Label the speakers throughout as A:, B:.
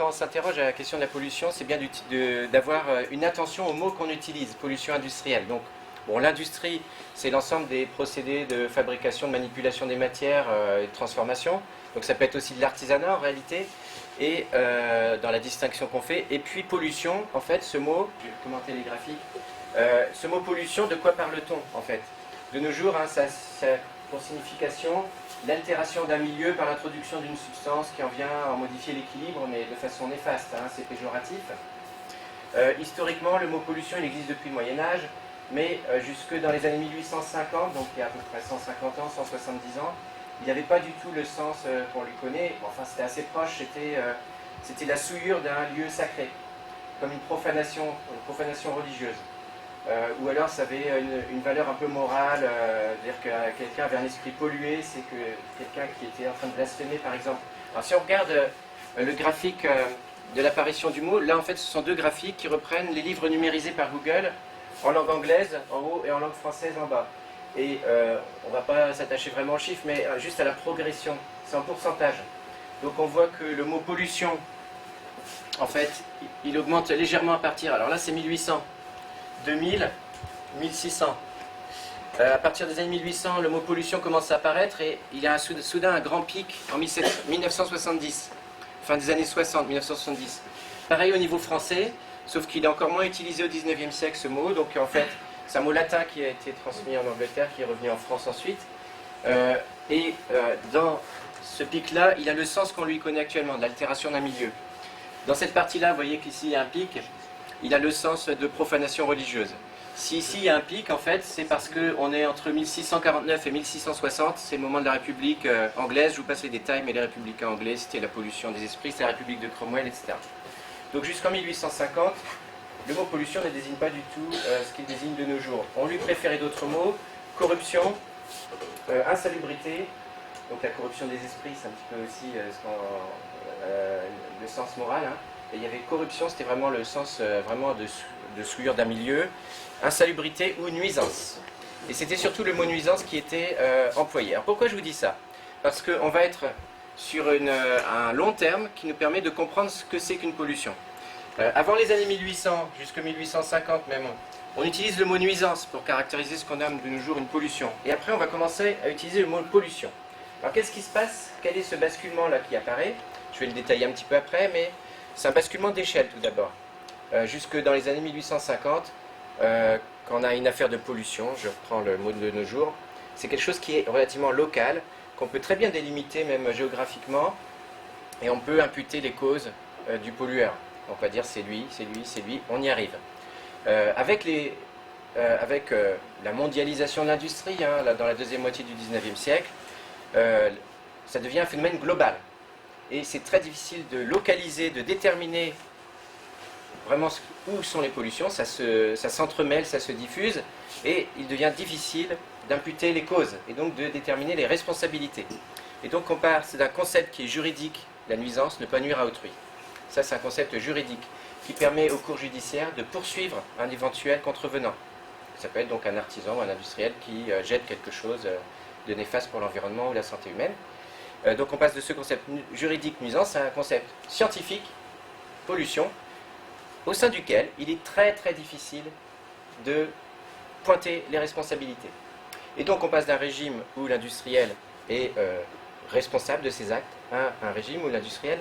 A: quand on s'interroge à la question de la pollution, c'est bien d'avoir une attention aux mots qu'on utilise, pollution industrielle. Donc, bon, l'industrie, c'est l'ensemble des procédés de fabrication, de manipulation des matières et de transformation. Donc ça peut être aussi de l'artisanat en réalité, et dans la distinction qu'on fait. Et puis pollution, en fait, ce mot, je vais commenter les graphiques, ce mot pollution, de quoi parle-t-on en fait? De nos jours, hein, ça pour signification l'altération d'un milieu par l'introduction d'une substance qui en vient à en modifier l'équilibre, mais de façon néfaste, hein, c'est péjoratif. Historiquement, le mot pollution, il existe depuis le Moyen-Âge, mais jusque dans les années 1850, donc il y a à peu près 150 ans, 170 ans, il n'y avait pas du tout le sens qu'on lui connaît. Enfin, c'était assez proche, c'était la souillure d'un lieu sacré, comme une profanation religieuse. Ou alors ça avait une valeur un peu morale, dire que quelqu'un avait un esprit pollué, c'est que quelqu'un qui était en train de blasphémer par exemple. Alors si on regarde le graphique de l'apparition du mot, là en fait ce sont deux graphiques qui reprennent les livres numérisés par Google en langue anglaise en haut et en langue française en bas. Et on ne va pas s'attacher vraiment aux chiffres, mais juste à la progression, c'est en pourcentage. Donc on voit que le mot pollution, en fait, il augmente légèrement à partir, alors là c'est 1800. 2000, 1600. À partir des années 1800, le mot pollution commence à apparaître et il y a soudain un grand pic en 1970, fin des années 60, 1970. Pareil au niveau français, sauf qu'il est encore moins utilisé au 19e siècle ce mot, donc en fait c'est un mot latin qui a été transmis en Angleterre, qui est revenu en France ensuite. Dans ce pic-là, il a le sens qu'on lui connaît actuellement, de l'altération d'un milieu. Dans cette partie-là, vous voyez qu'ici il y a un pic. Il a le sens de profanation religieuse. Si ici il y a un pic, en fait, c'est parce qu'on est entre 1649 et 1660, c'est le moment de la République anglaise. Je vous passe les détails, mais les républicains anglais, c'était la pollution des esprits, c'est la République de Cromwell, etc. Donc jusqu'en 1850, le mot pollution ne désigne pas du tout ce qu'il désigne de nos jours. On lui préférait d'autres mots, corruption, insalubrité, donc la corruption des esprits, c'est un petit peu aussi le sens moral, hein. Et il y avait corruption, c'était vraiment le sens vraiment de souillure d'un milieu, insalubrité ou nuisance. Et c'était surtout le mot nuisance qui était employé. Alors pourquoi je vous dis ça? Parce qu'on va être sur un long terme qui nous permet de comprendre ce que c'est qu'une pollution. Avant les années 1800, jusqu'à 1850 même, on utilise le mot nuisance pour caractériser ce qu'on nomme de nos jours une pollution. Et après on va commencer à utiliser le mot pollution. Alors qu'est-ce qui se passe? Quel est ce basculement là qui apparaît? Je vais le détailler un petit peu après, mais c'est un basculement d'échelle tout d'abord. Jusque dans les années 1850, quand on a une affaire de pollution, je reprends le mot de nos jours, c'est quelque chose qui est relativement local, qu'on peut très bien délimiter même géographiquement, et on peut imputer les causes du pollueur. On va dire c'est lui, c'est lui, c'est lui, on y arrive. Avec la mondialisation de l'industrie, hein, dans la deuxième moitié du 19e siècle, ça devient un phénomène global. Et c'est très difficile de localiser, de déterminer vraiment où sont les pollutions, ça s'entremêle, ça se diffuse, et il devient difficile d'imputer les causes, et donc de déterminer les responsabilités. Et donc on part d'un concept qui est juridique, la nuisance, ne pas nuire à autrui. Ça c'est un concept juridique qui permet au cours judiciaire de poursuivre un éventuel contrevenant. Ça peut être donc un artisan ou un industriel qui jette quelque chose de néfaste pour l'environnement ou la santé humaine. Donc on passe de ce concept juridique nuisance à un concept scientifique, pollution, au sein duquel il est très très difficile de pointer les responsabilités. Et donc on passe d'un régime où l'industriel est responsable de ses actes à un régime où l'industriel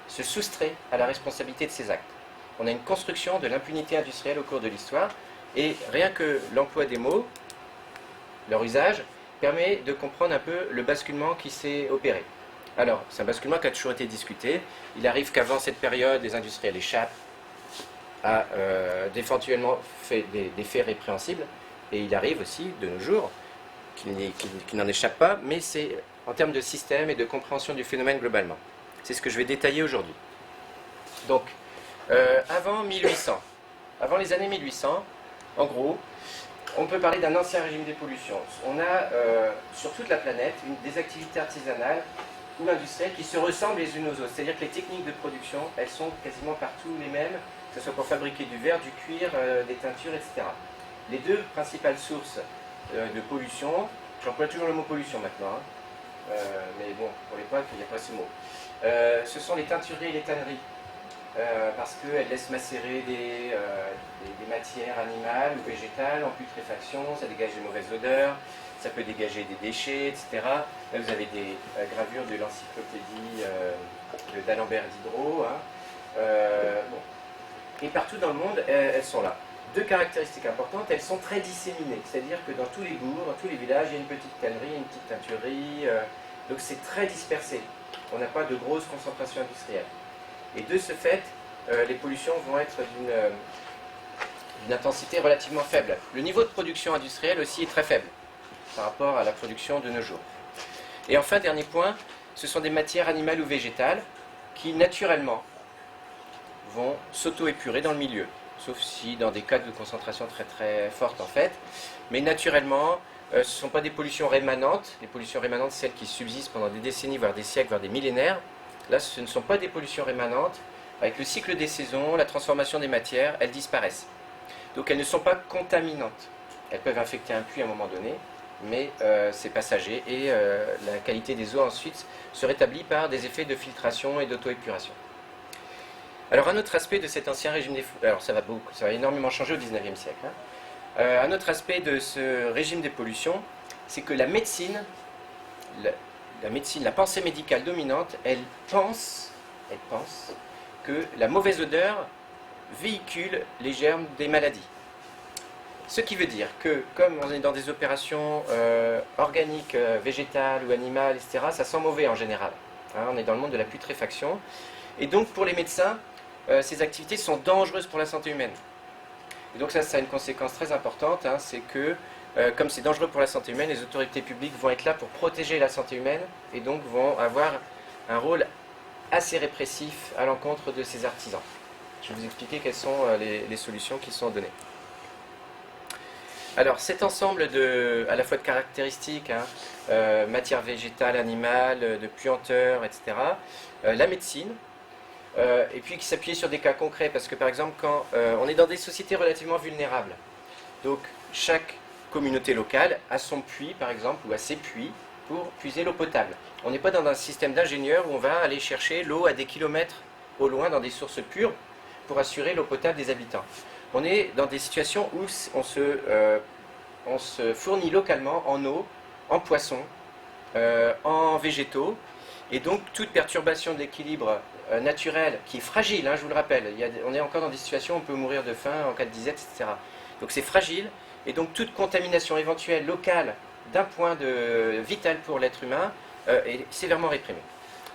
A: se soustrait à la responsabilité de ses actes. On a une construction de l'impunité industrielle au cours de l'histoire, et rien que l'emploi des mots, leur usage, permet de comprendre un peu le basculement qui s'est opéré. Alors, c'est un basculement qui a toujours été discuté. Il arrive qu'avant cette période, les industriels échappent à d'éventuellement des faits répréhensibles, et il arrive aussi, de nos jours, qu'ils n'en échappent pas, mais c'est en termes de système et de compréhension du phénomène globalement. C'est ce que je vais détailler aujourd'hui. Donc, avant 1800, avant les années 1800, en gros, on peut parler d'un ancien régime des pollutions. On a sur toute la planète des activités artisanales ou industrielles qui se ressemblent les unes aux autres. C'est-à-dire que les techniques de production, elles sont quasiment partout les mêmes, que ce soit pour fabriquer du verre, du cuir, des teintures, etc. Les deux principales sources de pollution, j'emploie toujours le mot pollution maintenant, hein, mais bon, pour l'époque, il n'y a pas ce mot. Ce sont les teintureries et les tanneries. parce qu'elle laisse macérer des matières animales ou végétales en putréfaction, ça dégage des mauvaises odeurs, ça peut dégager des déchets, etc. Là, vous avez des gravures de l'encyclopédie d'Alembert Diderot. Hein. Bon. Et partout dans le monde, elles sont là. Deux caractéristiques importantes, elles sont très disséminées, c'est-à-dire que dans tous les bourgs, dans tous les villages, il y a une petite tannerie, une petite teinturerie, donc c'est très dispersé. On n'a pas de grosse concentration industrielle. Et de ce fait, les pollutions vont être d'une intensité relativement faible. Le niveau de production industrielle aussi est très faible par rapport à la production de nos jours. Et enfin, dernier point, ce sont des matières animales ou végétales qui naturellement vont s'auto-épurer dans le milieu, sauf si dans des cas de concentration très très forte en fait. Mais naturellement, ce ne sont pas des pollutions rémanentes. Les pollutions rémanentes, celles qui subsistent pendant des décennies, voire des siècles, voire des millénaires. Là, ce ne sont pas des pollutions rémanentes. Avec le cycle des saisons, la transformation des matières, elles disparaissent. Donc elles ne sont pas contaminantes. Elles peuvent infecter un puits à un moment donné, mais c'est passager et la qualité des eaux ensuite se rétablit par des effets de filtration et d'auto-épuration. Alors un autre aspect de cet ancien régime des... Alors ça va énormément changer au XIXe siècle. Hein. Un autre aspect de ce régime des pollutions, c'est que la médecine, la pensée médicale dominante, elle pense que la mauvaise odeur véhicule les germes des maladies. Ce qui veut dire que, comme on est dans des opérations organiques, végétales ou animales, etc., ça sent mauvais en général. Hein, on est dans le monde de la putréfaction. Et donc, pour les médecins, ces activités sont dangereuses pour la santé humaine. Et donc ça a une conséquence très importante, hein, c'est que, comme c'est dangereux pour la santé humaine, les autorités publiques vont être là pour protéger la santé humaine, et donc vont avoir un rôle assez répressif à l'encontre de ces artisans. Je vais vous expliquer quelles sont les solutions qui sont données. Alors cet ensemble à la fois de caractéristiques, hein, matière végétale, animale, de puanteur, etc., la médecine, et puis qui s'appuie sur des cas concrets, parce que par exemple quand on est dans des sociétés relativement vulnérables, donc chaque communauté locale a son puits par exemple, ou a ses puits pour puiser l'eau potable. On n'est pas dans un système d'ingénieurs où on va aller chercher l'eau à des kilomètres au loin dans des sources pures pour assurer l'eau potable des habitants. On est dans des situations où on se fournit localement en eau, en poissons, en végétaux, et donc toute perturbation de l'équilibre naturel, qui est fragile, hein, je vous le rappelle, on est encore dans des situations où on peut mourir de faim en cas de disette, etc. Donc c'est fragile, et donc toute contamination éventuelle locale d'un point vital pour l'être humain est sévèrement réprimée.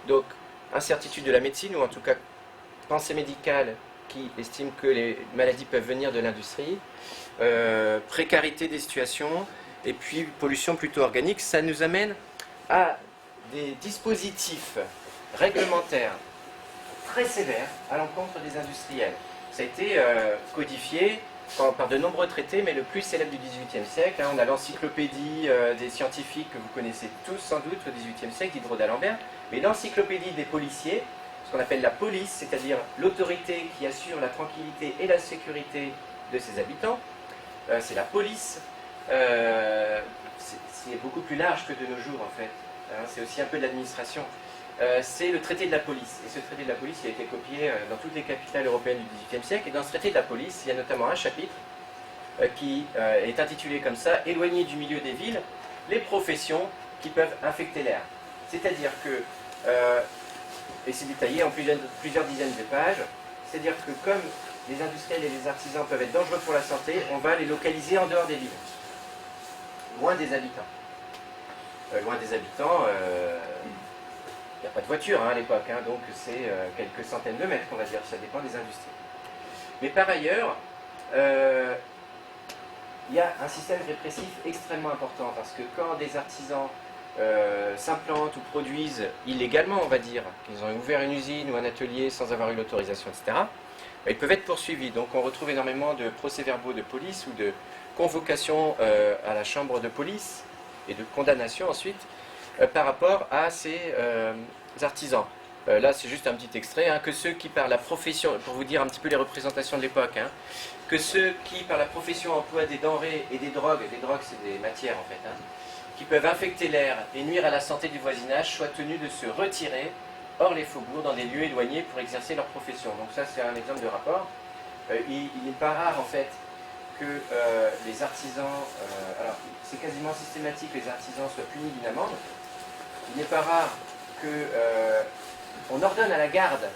A: Donc incertitude de la médecine, ou en tout cas pensée médicale qui estime que les maladies peuvent venir de l'industrie, précarité des situations, et puis pollution plutôt organique, ça nous amène à des dispositifs réglementaires très sévères à l'encontre des industriels. Ça a été codifié par de nombreux traités, mais le plus célèbre du XVIIIe siècle, hein, on a l'encyclopédie des scientifiques que vous connaissez tous sans doute au XVIIIe siècle, Diderot d'Alembert, mais l'encyclopédie des policiers, ce qu'on appelle la police, c'est-à-dire l'autorité qui assure la tranquillité et la sécurité de ses habitants, c'est la police. C'est beaucoup plus large que de nos jours en fait, hein, c'est aussi un peu de l'administration. C'est le traité de la police. Et ce traité de la police il a été copié dans toutes les capitales européennes du XVIIIe siècle. Et dans ce traité de la police, il y a notamment un chapitre qui est intitulé comme ça « Éloigner du milieu des villes les professions qui peuvent infecter l'air ». C'est-à-dire que, et c'est détaillé en plusieurs dizaines de pages, c'est-à-dire que comme les industriels et les artisans peuvent être dangereux pour la santé, on va les localiser en dehors des villes, loin des habitants. Loin des habitants... il n'y a pas de voiture hein, à l'époque, hein, donc c'est quelques centaines de mètres, on va dire, ça dépend des industries. Mais par ailleurs, il y a un système répressif extrêmement important, parce que quand des artisans s'implantent ou produisent illégalement, on va dire, qu'ils ont ouvert une usine ou un atelier sans avoir eu l'autorisation, etc., ils peuvent être poursuivis. Donc on retrouve énormément de procès-verbaux de police ou de convocations à la chambre de police et de condamnation ensuite, par rapport à ces artisans. Là, c'est juste un petit extrait, hein, que ceux qui, par la profession, pour vous dire un petit peu les représentations de l'époque, hein, que ceux qui, par la profession, emploient des denrées et des drogues c'est des matières en fait, hein, qui peuvent infecter l'air et nuire à la santé du voisinage, soient tenus de se retirer hors les faubourgs, dans des lieux éloignés pour exercer leur profession. Donc ça, c'est un exemple de rapport. Il n'est pas rare, en fait, que les artisans, alors c'est quasiment systématique que les artisans soient punis d'une amende. Il n'est pas rare qu'on ordonne à la garde,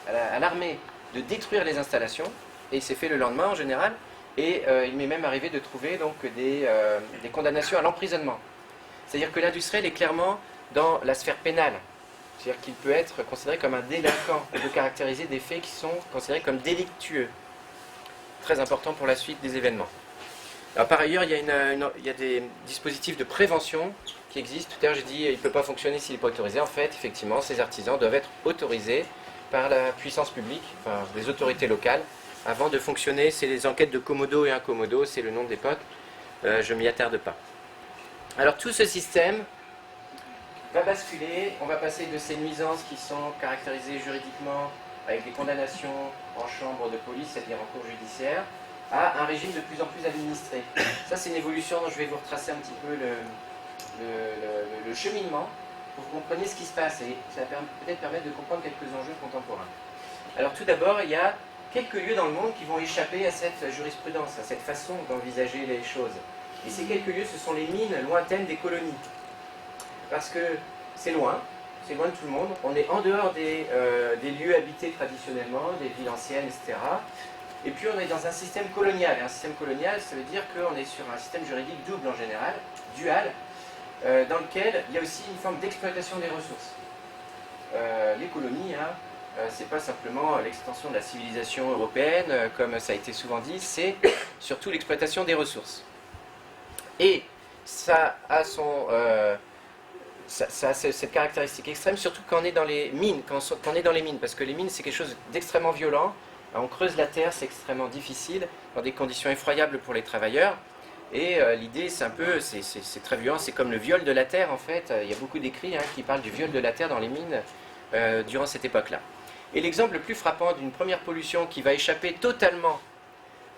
A: à l'armée, de détruire les installations, et c'est fait le lendemain en général, et il m'est même arrivé de trouver donc des condamnations à l'emprisonnement. C'est-à-dire que l'industriel est clairement dans la sphère pénale. C'est-à-dire qu'il peut être considéré comme un délinquant. On peut caractériser des faits qui sont considérés comme délictueux. Très important pour la suite des événements. Alors, par ailleurs, il y a des dispositifs de prévention qui existent. Tout à l'heure, j'ai dit qu'il ne peut pas fonctionner s'il n'est pas autorisé. En fait, effectivement, ces artisans doivent être autorisés par la puissance publique, enfin les autorités locales, avant de fonctionner. C'est les enquêtes de Commodo et Incommodo, c'est le nom d'époque. Je ne m'y attarde pas. Alors, tout ce système va basculer, on va passer de ces nuisances qui sont caractérisées juridiquement avec des condamnations en chambre de police, c'est-à-dire en cour judiciaire, à un régime de plus en plus administré. Ça, c'est une évolution dont je vais vous retracer un petit peu le cheminement pour que vous compreniez ce qui se passe et ça va peut-être permettre de comprendre quelques enjeux contemporains. Alors tout d'abord, il y a quelques lieux dans le monde qui vont échapper à cette jurisprudence, à cette façon d'envisager les choses. Et ces quelques lieux, ce sont les mines lointaines des colonies. Parce que c'est loin de tout le monde, on est en dehors des lieux habités traditionnellement, des villes anciennes, etc. Et puis on est dans un système colonial. Et un système colonial, ça veut dire qu'on est sur un système juridique double en général, dual, dans lequel il y a aussi une forme d'exploitation des ressources. Les colonies, c'est pas simplement l'extension de la civilisation européenne, comme ça a été souvent dit, c'est surtout l'exploitation des ressources. Et ça a cette caractéristique extrême, surtout quand on est dans les mines, parce que les mines, c'est quelque chose d'extrêmement violent. On creuse la terre, c'est extrêmement difficile, dans des conditions effroyables pour les travailleurs. Et l'idée, c'est très violent, c'est comme le viol de la terre, en fait. Il y a beaucoup d'écrits qui parlent du viol de la terre dans les mines durant cette époque-là. Et l'exemple le plus frappant d'une première pollution qui va échapper totalement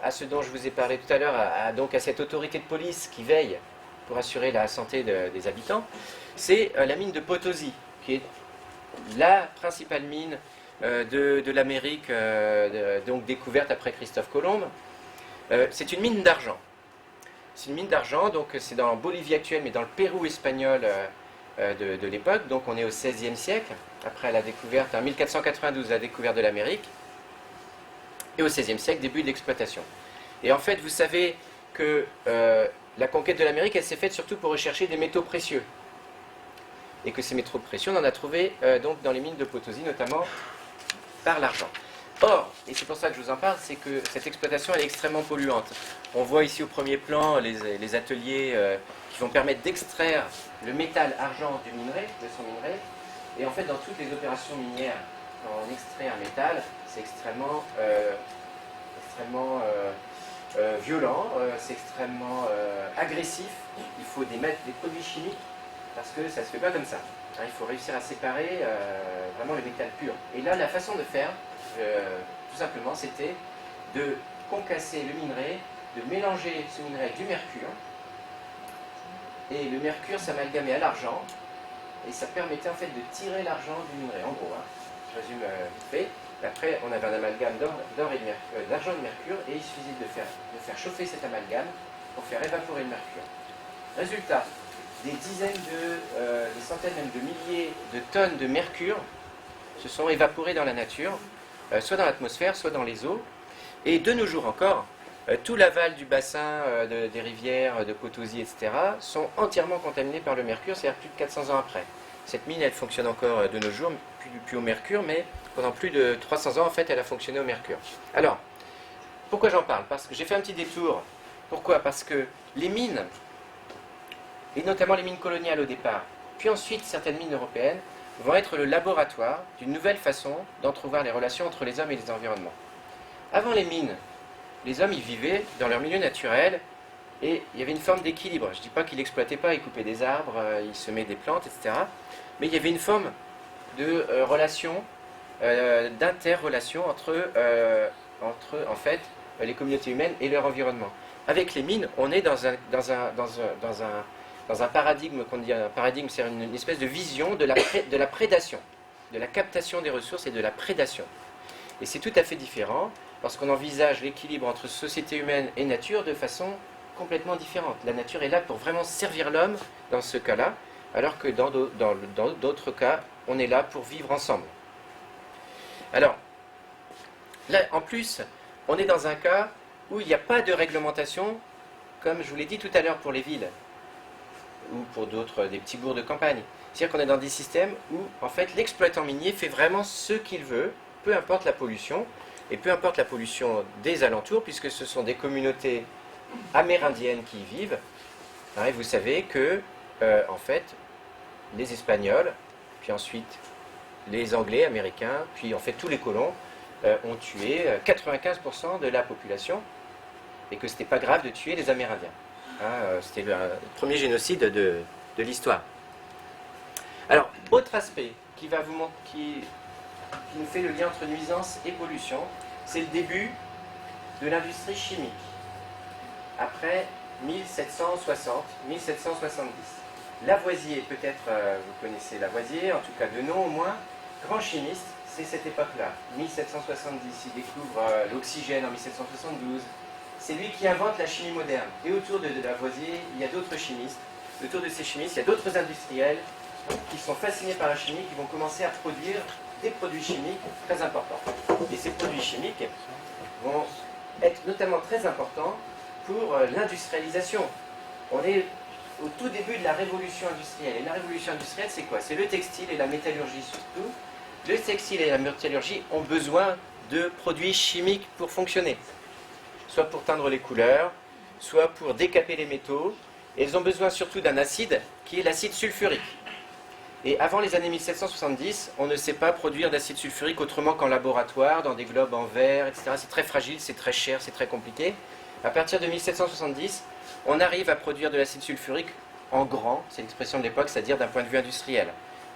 A: à ce dont je vous ai parlé tout à l'heure, donc à cette autorité de police qui veille pour assurer la santé des habitants, c'est la mine de Potosí, qui est la principale mine de l'Amérique, donc découverte après Christophe Colomb. C'est une mine d'argent. C'est une mine d'argent, donc c'est dans la Bolivie actuelle, mais dans le Pérou espagnol de l'époque. Donc on est au XVIe siècle, après la découverte, en 1492, la découverte de l'Amérique, et au XVIe siècle, début de l'exploitation. Et en fait, vous savez que la conquête de l'Amérique, elle s'est faite surtout pour rechercher des métaux précieux. Et que ces métaux précieux, on en a trouvé donc dans les mines de Potosí, notamment par l'argent. Or, et c'est pour ça que je vous en parle, c'est que cette exploitation elle est extrêmement polluante. On voit ici au premier plan les ateliers qui vont permettre d'extraire le métal argent du minerai, de son minerai. Et en fait, dans toutes les opérations minières, quand on extrait un métal, c'est extrêmement violent, c'est extrêmement agressif. Il faut mettre des produits chimiques parce que ça ne se fait pas comme ça. Il faut réussir à séparer vraiment le métal pur. Et là, la façon de faire, tout simplement, c'était de concasser le minerai, de mélanger ce minerai avec du mercure. Et le mercure s'amalgamait à l'argent, et ça permettait en fait de tirer l'argent du minerai. En gros, je résume vite fait. Après, on avait un amalgame d'argent et de mercure, et il suffisait de faire chauffer cet amalgame pour faire évaporer le mercure. Résultat, des dizaines des centaines même de milliers de tonnes de mercure se sont évaporées dans la nature, soit dans l'atmosphère, soit dans les eaux. Et de nos jours encore, tout l'aval du bassin des rivières, de Potosí, etc., sont entièrement contaminés par le mercure, c'est-à-dire plus de 400 ans après. Cette mine, elle fonctionne encore de nos jours, plus au mercure, mais pendant plus de 300 ans, en fait, elle a fonctionné au mercure. Alors, pourquoi j'en parle? Parce que j'ai fait un petit détour. Pourquoi? Parce que les mines, et notamment les mines coloniales au départ, puis ensuite certaines mines européennes, vont être le laboratoire d'une nouvelle façon d'entrevoir les relations entre les hommes et les environnements. Avant les mines, les hommes y vivaient dans leur milieu naturel et il y avait une forme d'équilibre. Je ne dis pas qu'ils n'exploitaient pas, ils coupaient des arbres, ils semaient des plantes, etc. Mais il y avait une forme de relation, d'interrelation entre en fait, les communautés humaines et leur environnement. Avec les mines, on est dans un paradigme, qu'on dit un paradigme, c'est une espèce de vision de la prédation. de la captation des ressources et de la prédation. Et c'est tout à fait différent lorsqu'on envisage l'équilibre entre société humaine et nature de façon complètement différente. La nature est là pour vraiment servir l'homme dans ce cas-là, alors que dans d'autres cas, on est là pour vivre ensemble. Alors, là, en plus, on est dans un cas où il n'y a pas de réglementation, comme je vous l'ai dit tout à l'heure pour les villes, ou pour d'autres, des petits bourgs de campagne. C'est-à-dire qu'on est dans des systèmes où, en fait, l'exploitant minier fait vraiment ce qu'il veut, peu importe la pollution, et peu importe la pollution des alentours, puisque ce sont des communautés amérindiennes qui y vivent. Hein, et vous savez que, en fait, les Espagnols, puis ensuite les Anglais, Américains, puis en fait tous les colons, ont tué 95% de la population, et que ce n'était pas grave de tuer les Amérindiens. Hein, c'était le premier génocide de l'histoire. Alors, autre aspect qui nous fait le lien entre nuisance et pollution, c'est le début de l'industrie chimique, après 1760, 1770. Lavoisier, peut-être vous connaissez Lavoisier, en tout cas de nom au moins, grand chimiste, c'est cette époque-là, 1770, il découvre l'oxygène en 1772, c'est lui qui invente la chimie moderne. Et autour de Lavoisier, il y a d'autres chimistes, autour de ces chimistes, il y a d'autres industriels qui sont fascinés par la chimie, qui vont commencer à produire des produits chimiques très importants. Et ces produits chimiques vont être notamment très importants pour l'industrialisation. On est au tout début de la révolution industrielle. Et la révolution industrielle, c'est quoi? C'est le textile et la métallurgie surtout. Le textile et la métallurgie ont besoin de produits chimiques pour fonctionner. Soit pour teindre les couleurs, soit pour décaper les métaux. Et ils ont besoin surtout d'un acide qui est l'acide sulfurique. Et avant les années 1770, on ne sait pas produire d'acide sulfurique autrement qu'en laboratoire, dans des globes en verre, etc. C'est très fragile, c'est très cher, c'est très compliqué. À partir de 1770, on arrive à produire de l'acide sulfurique en grand, c'est l'expression de l'époque, c'est-à-dire d'un point de vue industriel.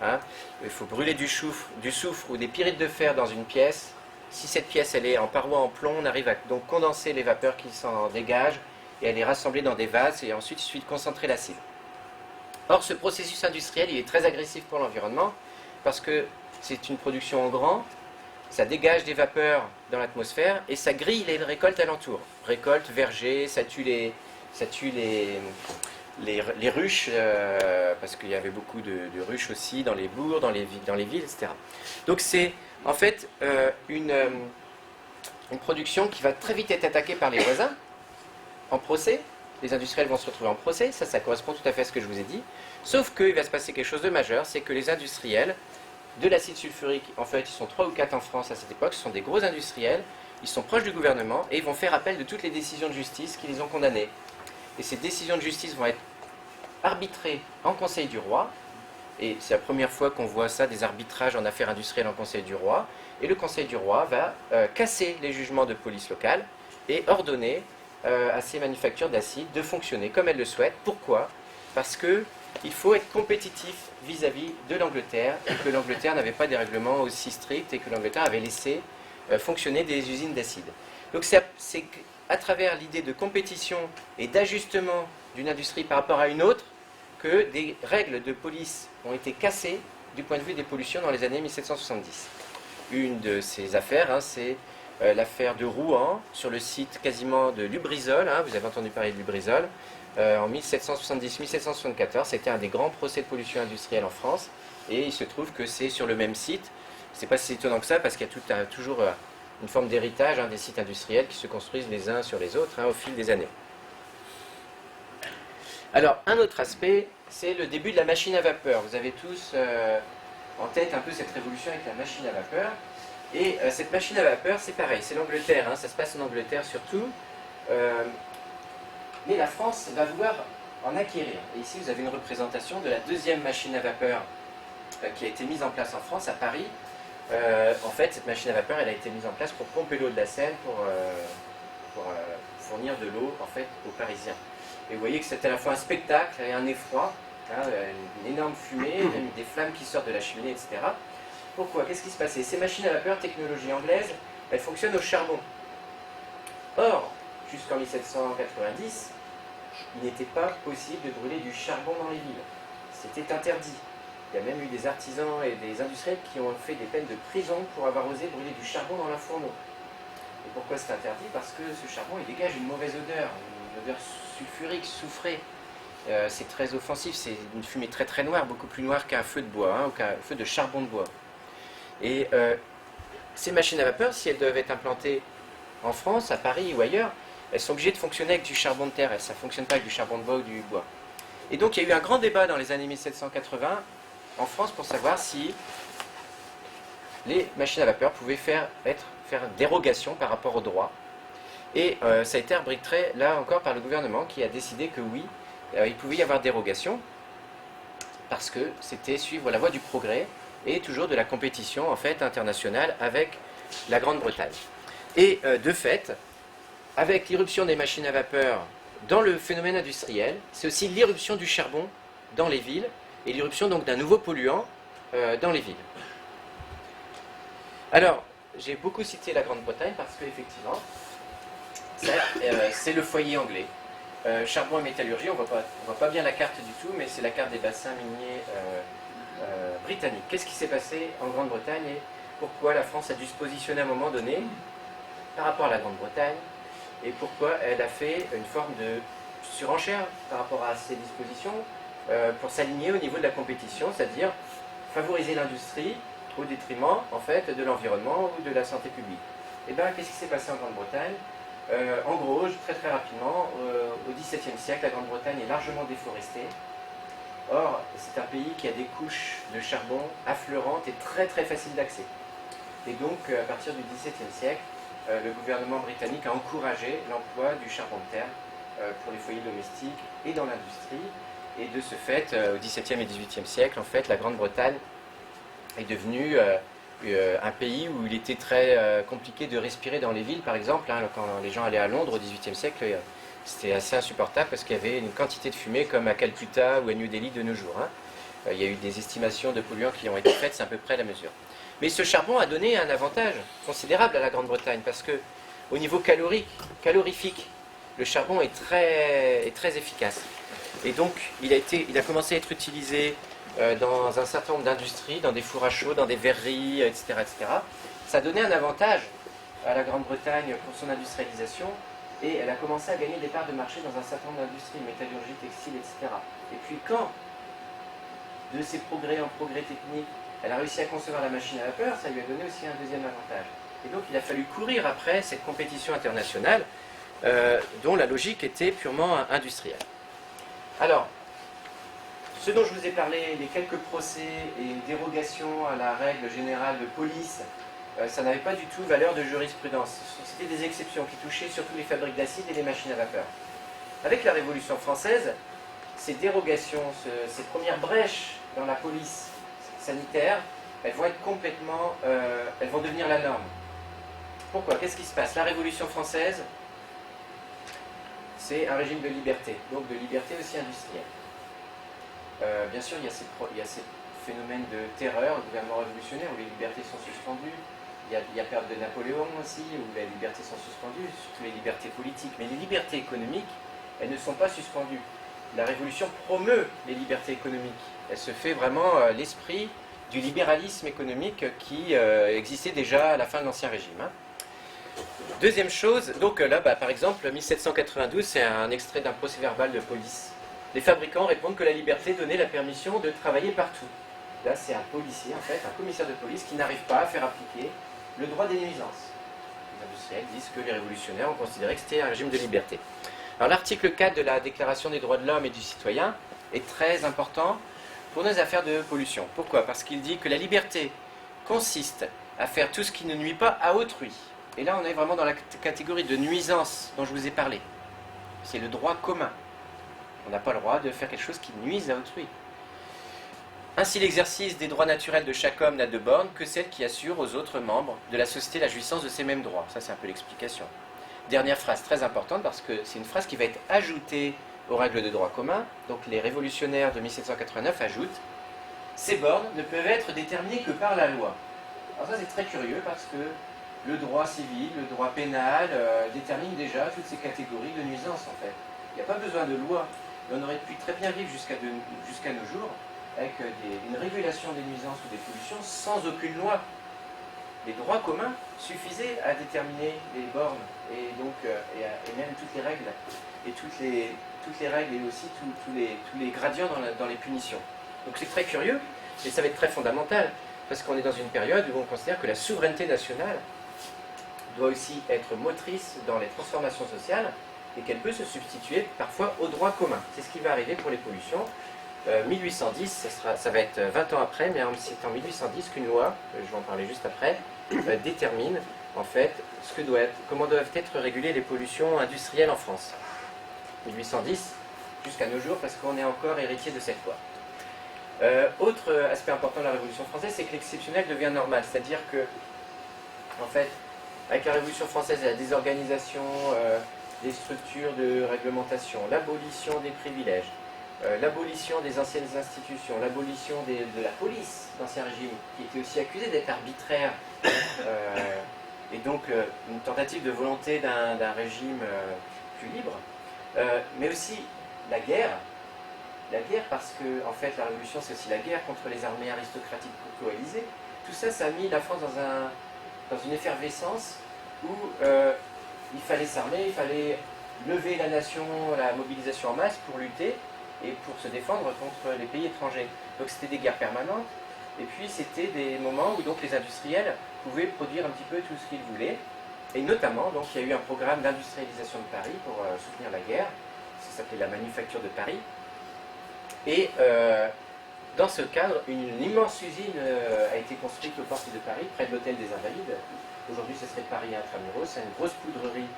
A: Hein, il faut brûler du soufre ou des pyrites de fer dans une pièce. Si cette pièce elle est en paroi en plomb, on arrive à donc condenser les vapeurs qui s'en dégagent et à les rassembler dans des vases, et ensuite il suffit de concentrer l'acide. Or, ce processus industriel, il est très agressif pour l'environnement, parce que c'est une production en grand, ça dégage des vapeurs dans l'atmosphère, et ça grille les récoltes alentour. Récoltes, vergers, ça tue les ruches, parce qu'il y avait beaucoup de ruches aussi dans les bourgs, dans les villes, etc. Donc c'est en fait une production qui va très vite être attaquée par les voisins, en procès. Les industriels vont se retrouver en procès, ça correspond tout à fait à ce que je vous ai dit. Sauf qu'il va se passer quelque chose de majeur, c'est que les industriels de l'acide sulfurique, en fait, ils sont 3 ou 4 en France à cette époque, ce sont des gros industriels, ils sont proches du gouvernement, et ils vont faire appel de toutes les décisions de justice qui les ont condamnés. Et ces décisions de justice vont être arbitrées en Conseil du Roi, et c'est la première fois qu'on voit ça, des arbitrages en affaires industrielles en Conseil du Roi, et le Conseil du Roi va casser les jugements de police locale et ordonner à ces manufactures d'acide de fonctionner comme elles le souhaitent. Pourquoi? Parce qu'il faut être compétitif vis-à-vis de l'Angleterre, et que l'Angleterre n'avait pas des règlements aussi stricts, et que l'Angleterre avait laissé fonctionner des usines d'acide. Donc c'est à travers l'idée de compétition et d'ajustement d'une industrie par rapport à une autre que des règles de police ont été cassées du point de vue des pollutions dans les années 1770. Une de ces affaires, c'est l'affaire de Rouen, sur le site quasiment de Lubrizol, vous avez entendu parler de Lubrizol, en 1770-1774, c'était un des grands procès de pollution industrielle en France, et il se trouve que c'est sur le même site. C'est pas si étonnant que ça, parce qu'il y a toujours une forme d'héritage des sites industriels qui se construisent les uns sur les autres au fil des années. Alors, un autre aspect, c'est le début de la machine à vapeur. Vous avez tous en tête un peu cette révolution avec la machine à vapeur. Et cette machine à vapeur, c'est pareil, c'est l'Angleterre, ça se passe en Angleterre surtout. Mais la France va vouloir en acquérir. Et ici, vous avez une représentation de la deuxième machine à vapeur qui a été mise en place en France, à Paris. En fait, cette machine à vapeur, elle a été mise en place pour pomper l'eau de la Seine, pour fournir de l'eau en fait aux Parisiens. Et vous voyez que c'est à la fois un spectacle et un effroi, une énorme fumée, des flammes qui sortent de la cheminée, etc. Pourquoi? Qu'est-ce qui se passait? Ces machines à vapeur, technologie anglaise, elles fonctionnent au charbon. Or, jusqu'en 1790, il n'était pas possible de brûler du charbon dans les villes. C'était interdit. Il y a même eu des artisans et des industriels qui ont fait des peines de prison pour avoir osé brûler du charbon dans leur fourneau. Et pourquoi c'est interdit? Parce que ce charbon, il dégage une mauvaise odeur, une odeur sulfurique, soufrée. C'est très offensif, c'est une fumée très très noire, beaucoup plus noire qu'un feu de bois, hein, ou qu'un feu de charbon de bois. Et ces machines à vapeur, si elles doivent être implantées en France, à Paris ou ailleurs, elles sont obligées de fonctionner avec du charbon de terre, ça ne fonctionne pas avec du charbon de bois ou du bois. Et donc il y a eu un grand débat dans les années 1780 en France pour savoir si les machines à vapeur pouvaient faire dérogation par rapport au droit. Et ça a été arbitré là encore par le gouvernement qui a décidé que oui, il pouvait y avoir dérogation parce que c'était suivre la voie du progrès et toujours de la compétition en fait internationale avec la Grande-Bretagne. Et de fait, avec l'irruption des machines à vapeur dans le phénomène industriel, c'est aussi l'irruption du charbon dans les villes et l'irruption donc d'un nouveau polluant dans les villes. Alors, j'ai beaucoup cité la Grande-Bretagne parce qu'effectivement, c'est le foyer anglais. Charbon et métallurgie, on ne voit pas bien la carte du tout, mais c'est la carte des bassins miniers britanniques. Qu'est-ce qui s'est passé en Grande-Bretagne et pourquoi la France a dû se positionner à un moment donné par rapport à la Grande-Bretagne et pourquoi elle a fait une forme de surenchère par rapport à ces dispositions pour s'aligner au niveau de la compétition, c'est-à-dire favoriser l'industrie au détriment en fait de l'environnement ou de la santé publique. Et bien, qu'est-ce qui s'est passé en Grande-Bretagne? En gros, très très rapidement, au XVIIe siècle, la Grande-Bretagne est largement déforestée. Or, c'est un pays qui a des couches de charbon affleurantes et très très faciles d'accès. Et donc, à partir du XVIIe siècle, le gouvernement britannique a encouragé l'emploi du charbon de terre pour les foyers domestiques et dans l'industrie. Et de ce fait, au XVIIe et XVIIIe siècle, en fait, la Grande-Bretagne est devenue un pays où il était très compliqué de respirer dans les villes, par exemple. Hein, quand les gens allaient à Londres au XVIIIe siècle, c'était assez insupportable parce qu'il y avait une quantité de fumée comme à Calcutta ou à New Delhi de nos jours. Hein. Il y a eu des estimations de polluants qui ont été faites, c'est à peu près la mesure. Mais ce charbon a donné un avantage considérable à la Grande-Bretagne parce que au niveau calorifique, le charbon est très efficace. Et donc, il a commencé à être utilisé dans un certain nombre d'industries, dans des fours à chaud, dans des verreries, etc., etc. Ça a donné un avantage à la Grande-Bretagne pour son industrialisation et elle a commencé à gagner des parts de marché dans un certain nombre d'industries, métallurgie, textile, etc. Et puis quand, de ces progrès en progrès techniques, elle a réussi à concevoir la machine à vapeur, ça lui a donné aussi un deuxième avantage. Et donc il a fallu courir après cette compétition internationale dont la logique était purement industrielle. Alors, ce dont je vous ai parlé, les quelques procès et dérogations à la règle générale de police, ça n'avait pas du tout valeur de jurisprudence. C'était des exceptions qui touchaient surtout les fabriques d'acide et les machines à vapeur. Avec la Révolution française, ces dérogations, ces premières brèches dans la police sanitaire, elles vont être complètement, elles vont devenir la norme. Pourquoi? Qu'est-ce qui se passe? La Révolution française, c'est un régime de liberté, donc de liberté aussi industrielle. Bien sûr, il y a ces phénomènes de terreur, le gouvernement révolutionnaire, où les libertés sont suspendues. Il y a période de Napoléon aussi, où les libertés sont suspendues, surtout les libertés politiques. Mais les libertés économiques, elles ne sont pas suspendues. La Révolution promeut les libertés économiques. Elle se fait vraiment l'esprit du libéralisme économique qui existait déjà à la fin de l'Ancien Régime. Hein. Deuxième chose, donc là, par exemple, 1792, c'est un extrait d'un procès-verbal de police. Les fabricants répondent que la liberté donnait la permission de travailler partout. Là, c'est un policier, en fait, un commissaire de police qui n'arrive pas à faire appliquer le droit des nuisances. Les industriels disent que les révolutionnaires ont considéré que c'était un régime de liberté. Alors l'article 4 de la Déclaration des droits de l'homme et du citoyen est très important pour nos affaires de pollution. Pourquoi? Parce qu'il dit que la liberté consiste à faire tout ce qui ne nuit pas à autrui. Et là, on est vraiment dans la catégorie de nuisance dont je vous ai parlé. C'est le droit commun. On n'a pas le droit de faire quelque chose qui nuise à autrui. Ainsi, l'exercice des droits naturels de chaque homme n'a de borne que celle qui assure aux autres membres de la société la jouissance de ces mêmes droits. Ça, c'est un peu l'explication. Dernière phrase très importante, parce que c'est une phrase qui va être ajoutée aux règles de droit commun. Donc les révolutionnaires de 1789 ajoutent « Ces bornes ne peuvent être déterminées que par la loi ». Alors ça, c'est très curieux, parce que le droit civil, le droit pénal détermine déjà toutes ces catégories de nuisances, en fait. Il n'y a pas besoin de loi. On aurait pu très bien vivre jusqu'à nos jours avec une régulation des nuisances ou des pollutions sans aucune loi. Les droits communs suffisaient à déterminer les bornes et donc et même toutes les règles et toutes les règles et aussi tous les gradients dans les punitions. Donc c'est très curieux et ça va être très fondamental parce qu'on est dans une période où on considère que la souveraineté nationale doit aussi être motrice dans les transformations sociales et qu'elle peut se substituer parfois aux droits communs. C'est ce qui va arriver pour les pollutions. 1810, ça va être 20 ans après, mais c'est en 1810 qu'une loi, je vais en parler juste après, détermine en fait comment doivent être régulées les pollutions industrielles en France. 1810 jusqu'à nos jours parce qu'on est encore héritier de cette loi. Autre aspect important de la Révolution française, c'est que l'exceptionnel devient normal, c'est-à-dire que en fait, avec la Révolution française, il y a la désorganisation des structures de réglementation, l'abolition des privilèges, l'abolition des anciennes institutions, l'abolition de la police d'Ancien Régime, qui était aussi accusée d'être arbitraire, et donc une tentative de volonté d'un régime plus libre, mais aussi la guerre parce que en fait la Révolution c'est aussi la guerre contre les armées aristocratiques coalisées. Tout ça, ça a mis la France dans une effervescence où il fallait s'armer, il fallait lever la nation, la mobilisation en masse pour lutter et pour se défendre contre les pays étrangers. Donc c'était des guerres permanentes, et puis c'était des moments où donc les industriels pouvaient produire un petit peu tout ce qu'ils voulaient, et notamment donc il y a eu un programme d'industrialisation de Paris pour soutenir la guerre, ça s'appelait la Manufacture de Paris, et dans ce cadre, une immense usine a été construite aux portes de Paris, près de l'hôtel des Invalides. Aujourd'hui, ce serait Paris Intramuros. C'est une grosse poudrerie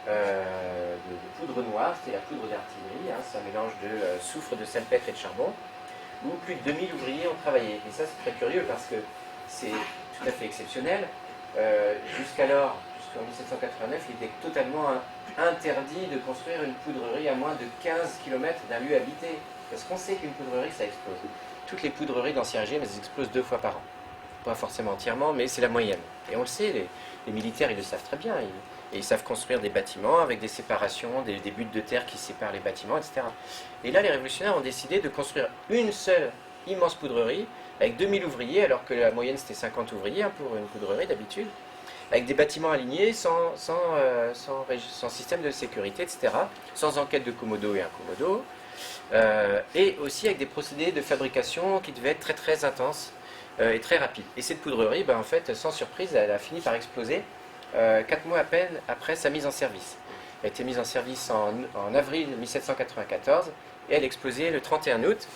A: de poudre noire, c'était la poudre d'artillerie, hein, c'est un mélange de soufre, de salpêtre et de charbon, où plus de 2000 ouvriers ont travaillé. Et ça, c'est très curieux parce que c'est tout à fait exceptionnel. Jusqu'alors, jusqu'en 1789, il était totalement interdit de construire une poudrerie à moins de 15 km d'un lieu habité. Parce qu'on sait qu'une poudrerie, ça explose. Toutes les poudreries d'Ancien Régime, elles explosent 2 fois par an. Pas forcément entièrement, mais c'est la moyenne. Et on le sait, les militaires, ils le savent très bien. Ils savent construire des bâtiments avec des séparations, des buttes de terre qui séparent les bâtiments, etc. Et là, les révolutionnaires ont décidé de construire une seule immense poudrerie avec 2000 ouvriers, alors que la moyenne, c'était 50 ouvriers pour une poudrerie d'habitude, avec des bâtiments alignés, sans système de sécurité, etc., sans enquête de commodo et incommodo, et aussi avec des procédés de fabrication qui devaient être très très intenses et très rapides. Et cette poudrerie, en fait, sans surprise, elle a fini par exploser 4 mois à peine après sa mise en service. Elle a été mise en service en avril 1794 et elle a explosé le 31 août.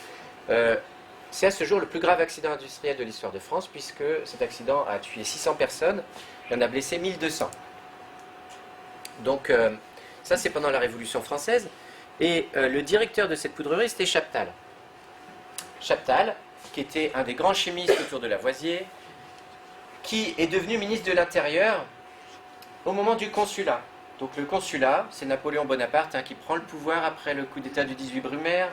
A: C'est à ce jour le plus grave accident industriel de l'histoire de France, puisque cet accident a tué 600 personnes et en a blessé 1200. Donc ça, c'est pendant la Révolution française. Et le directeur de cette poudrerie, c'était Chaptal. Chaptal, qui était un des grands chimistes autour de Lavoisier, qui est devenu ministre de l'Intérieur au moment du consulat. Donc le consulat, c'est Napoléon Bonaparte qui prend le pouvoir après le coup d'État du 18 Brumaire,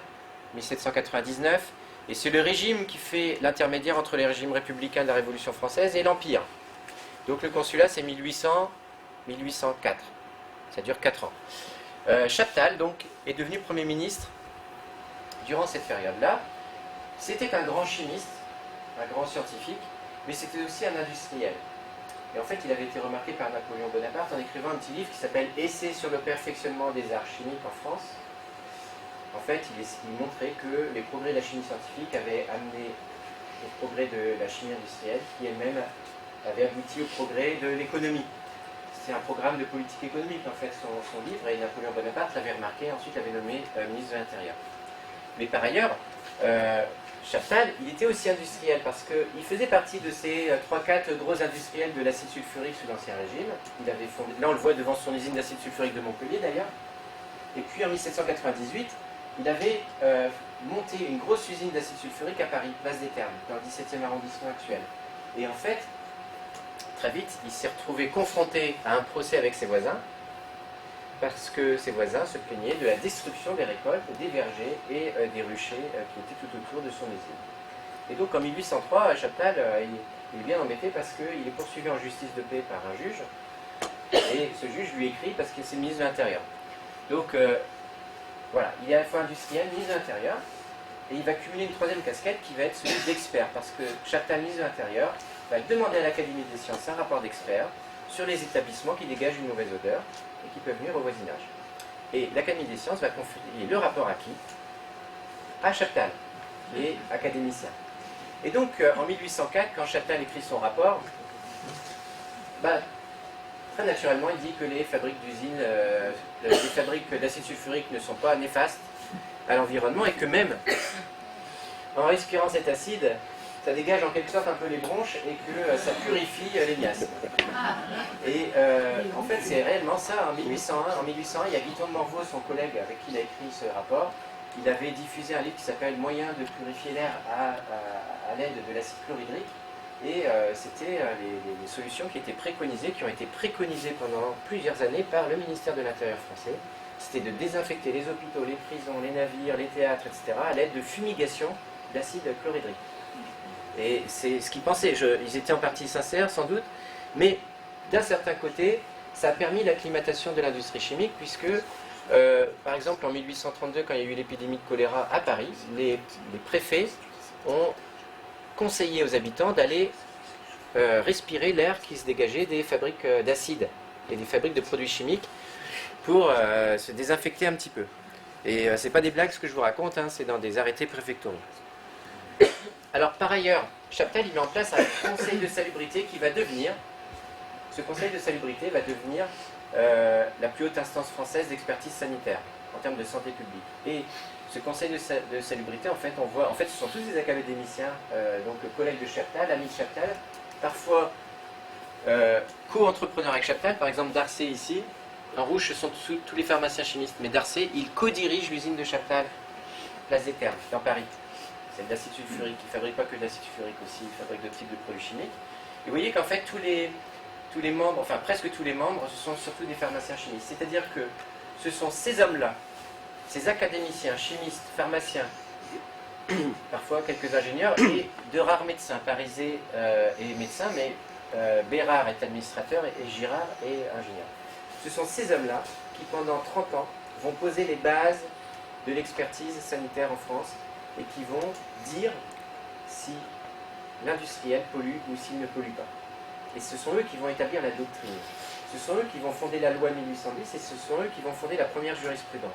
A: 1799, et c'est le régime qui fait l'intermédiaire entre les régimes républicains de la Révolution française et l'Empire. Donc le consulat, c'est 1800-1804. Ça dure 4 ans. Chaptal, donc, est devenu Premier ministre durant cette période-là. C'était un grand chimiste, un grand scientifique, mais c'était aussi un industriel. Et en fait, il avait été remarqué par Napoléon Bonaparte en écrivant un petit livre qui s'appelle « Essai sur le perfectionnement des arts chimiques en France ». En fait, il montrait que les progrès de la chimie scientifique avaient amené au progrès de la chimie industrielle, qui elle-même avait abouti au progrès de l'économie. C'est un programme de politique économique, en fait, son livre, et Napoléon Bonaparte l'avait remarqué, ensuite l'avait nommé ministre de l'Intérieur. Mais par ailleurs, Chaptal, il était aussi industriel, parce qu'il faisait partie de ces 3-4 gros industriels de l'acide sulfurique sous l'Ancien Régime. Il avait fondé, là on le voit devant son usine d'acide sulfurique de Montpellier d'ailleurs. Et puis en 1798, il avait monté une grosse usine d'acide sulfurique à Paris, place des Ternes, dans le 17e arrondissement actuel. Et en fait, très vite, il s'est retrouvé confronté à un procès avec ses voisins, parce que ses voisins se plaignaient de la destruction des récoltes, des vergers et des ruchers qui étaient tout autour de son usine. Et donc en 1803, Chaptal, il est bien embêté parce qu'il est poursuivi en justice de paix par un juge, et ce juge lui écrit parce que c'est le ministre de l'Intérieur. Donc voilà, il est à la fois industriel, ministre de l'Intérieur, Et il va cumuler une troisième casquette qui va être celui d'expert, parce que Chaptal, ministre de l'Intérieur, va demander à l'Académie des sciences un rapport d'expert sur les établissements qui dégagent une mauvaise odeur et qui peuvent nuire au voisinage. Et l'Académie des sciences va confier le rapport à qui? À Chaptal, qui est académicien. Et donc, en 1804, quand Chaptal écrit son rapport, très naturellement, il dit que les fabriques d'usines, les fabriques d'acide sulfurique ne sont pas néfastes à l'environnement et que même en respirant cet acide, ça dégage en quelque sorte un peu les bronches et que ça purifie les miasmes. Et en fait, c'est réellement ça. En 1801, il y a Guiton de Morveau, son collègue avec qui il a écrit ce rapport. Il avait diffusé un livre qui s'appelle Moyens de purifier l'air à l'aide de l'acide chlorhydrique. Et c'était les solutions qui étaient préconisées, qui ont été préconisées pendant plusieurs années par le ministère de l'Intérieur français. C'était de désinfecter les hôpitaux, les prisons, les navires, les théâtres, etc. à l'aide de fumigation d'acide chlorhydrique. Et c'est ce qu'ils pensaient. Ils étaient en partie sincères, sans doute, mais d'un certain côté, ça a permis l'acclimatation de l'industrie chimique, puisque, par exemple, en 1832, quand il y a eu l'épidémie de choléra à Paris, les préfets ont conseillé aux habitants d'aller respirer l'air qui se dégageait des fabriques d'acide et des fabriques de produits chimiques pour se désinfecter un petit peu. Et c'est pas des blagues ce que je vous raconte, hein, c'est dans des arrêtés préfectoraux. Alors par ailleurs, Chaptal il met en place un conseil de salubrité qui va devenir, ce conseil de salubrité va devenir la plus haute instance française d'expertise sanitaire en termes de santé publique. Et ce conseil de salubrité, en fait, ce sont tous des académiciens, donc collègues de Chaptal, amis de Chaptal, parfois co-entrepreneurs avec Chaptal, par exemple Darcet ici, en rouge ce sont tous les pharmaciens chimistes, mais Darcet, il co-dirige l'usine de Chaptal, place des Ternes, dans Paris. C'est de l'acide sulfurique, il ne fabrique pas que de l'acide sulfurique aussi, il fabrique d'autres types de produits chimiques. Et vous voyez qu'en fait, tous les membres, enfin presque tous les membres, ce sont surtout des pharmaciens chimistes. C'est-à-dire que ce sont ces hommes-là, ces académiciens, chimistes, pharmaciens, parfois quelques ingénieurs, et de rares médecins, Parisé est médecin, mais Bérard est administrateur et Girard est ingénieur. Ce sont ces hommes-là qui, pendant 30 ans, vont poser les bases de l'expertise sanitaire en France et qui vont dire si l'industriel pollue ou s'il ne pollue pas. Et ce sont eux qui vont établir la doctrine. Ce sont eux qui vont fonder la loi 1810 et ce sont eux qui vont fonder la première jurisprudence.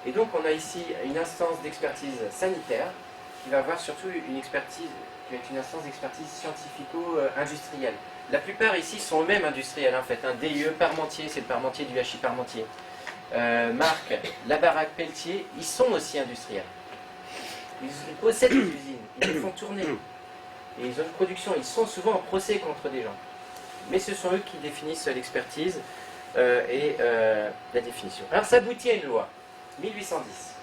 A: Et donc on a ici une instance d'expertise sanitaire qui va avoir surtout une expertise, qui va être une instance d'expertise scientifico-industrielle. La plupart ici sont eux-mêmes industriels en fait. DIE, Parmentier, c'est le Parmentier du Hachis Parmentier. Marc, Labaraque, Pelletier, ils sont aussi industriels. Ils possèdent des usines, ils les font tourner. Et ils ont une production, ils sont souvent en procès contre des gens. Mais ce sont eux qui définissent l'expertise et la définition. Alors ça aboutit à une loi, 1810.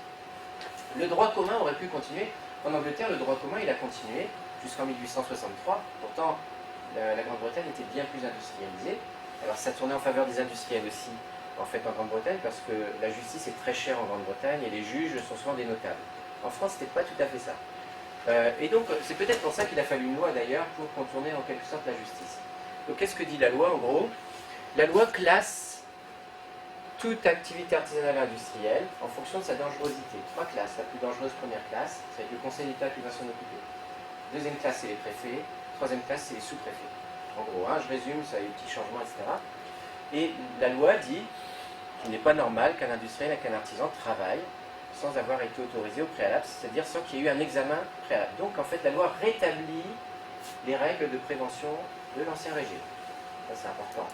A: Le droit commun aurait pu continuer. En Angleterre, le droit commun, il a continué jusqu'en 1863. Pourtant, la Grande-Bretagne était bien plus industrialisée. Alors ça tournait en faveur des industriels aussi, en fait, en Grande-Bretagne, parce que la justice est très chère en Grande-Bretagne et les juges sont souvent des notables. En France, ce n'était pas tout à fait ça. Et donc, c'est peut-être pour ça qu'il a fallu une loi d'ailleurs pour contourner en quelque sorte la justice. Donc, qu'est-ce que dit la loi en gros? La loi classe toute activité artisanale industrielle en fonction de sa dangerosité. 3 classes. La plus dangereuse, première classe, c'est le Conseil d'État qui va s'en occuper. Deuxième classe, c'est les préfets. Troisième classe, c'est les sous-préfets. En gros, hein, je résume, ça a eu des petits changements, etc. Et la loi dit qu'il n'est pas normal qu'un industriel et qu'un artisan travaillent sans avoir été autorisé au préalable, c'est-à-dire sans qu'il y ait eu un examen préalable. Donc en fait la loi rétablit les règles de prévention de l'ancien régime. Ça c'est important.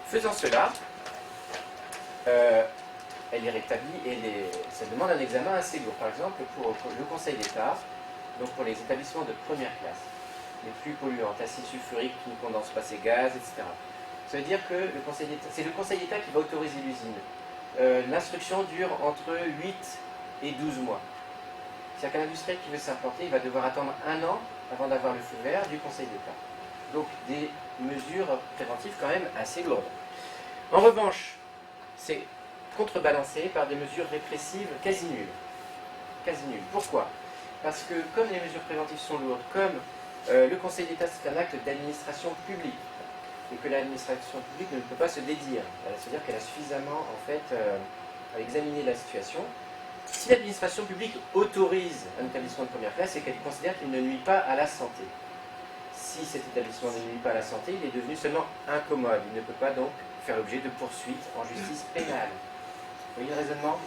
A: Faisant cela, elle est rétablie et ça demande un examen assez lourd. Par exemple pour le Conseil d'État, donc pour les établissements de première classe, les plus polluants, acide sulfurique qui ne condense pas ses gaz, etc. Ça veut dire que c'est le Conseil d'État qui va autoriser l'usine. L'instruction dure entre 8 et 12 mois. C'est-à-dire qu'un industriel qui veut s'implanter, il va devoir attendre 1 an avant d'avoir le feu vert du Conseil d'État. Donc des mesures préventives quand même assez lourdes. En revanche, c'est contrebalancé par des mesures répressives quasi nulles. Quasi nulles. Pourquoi? Parce que comme les mesures préventives sont lourdes, comme le Conseil d'État c'est un acte d'administration publique, et que l'administration publique ne peut pas se dédire, c'est-à-dire qu'elle a suffisamment en fait examiné la situation, Si l'administration publique autorise un établissement de première classe, c'est qu'elle considère qu'il ne nuit pas à la santé. Si cet établissement ne nuit pas à la santé, il est devenu seulement incommode. Il ne peut pas donc faire l'objet de poursuites en justice pénale. Vous voyez le raisonnement?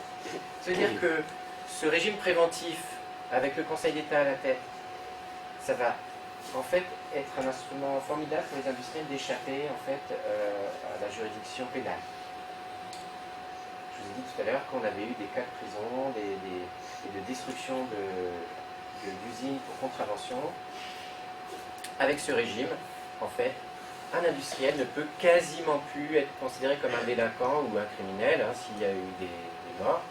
A: Ça veut dire que ce régime préventif, avec le Conseil d'État à la tête, ça va en fait être un instrument formidable pour les industriels d'échapper en fait à la juridiction pénale. Je vous ai dit tout à l'heure qu'on avait eu des cas de prison et de destruction d'usines pour contravention. Avec ce régime, en fait, un industriel ne peut quasiment plus être considéré comme un délinquant ou un criminel, hein, s'il y a eu des morts,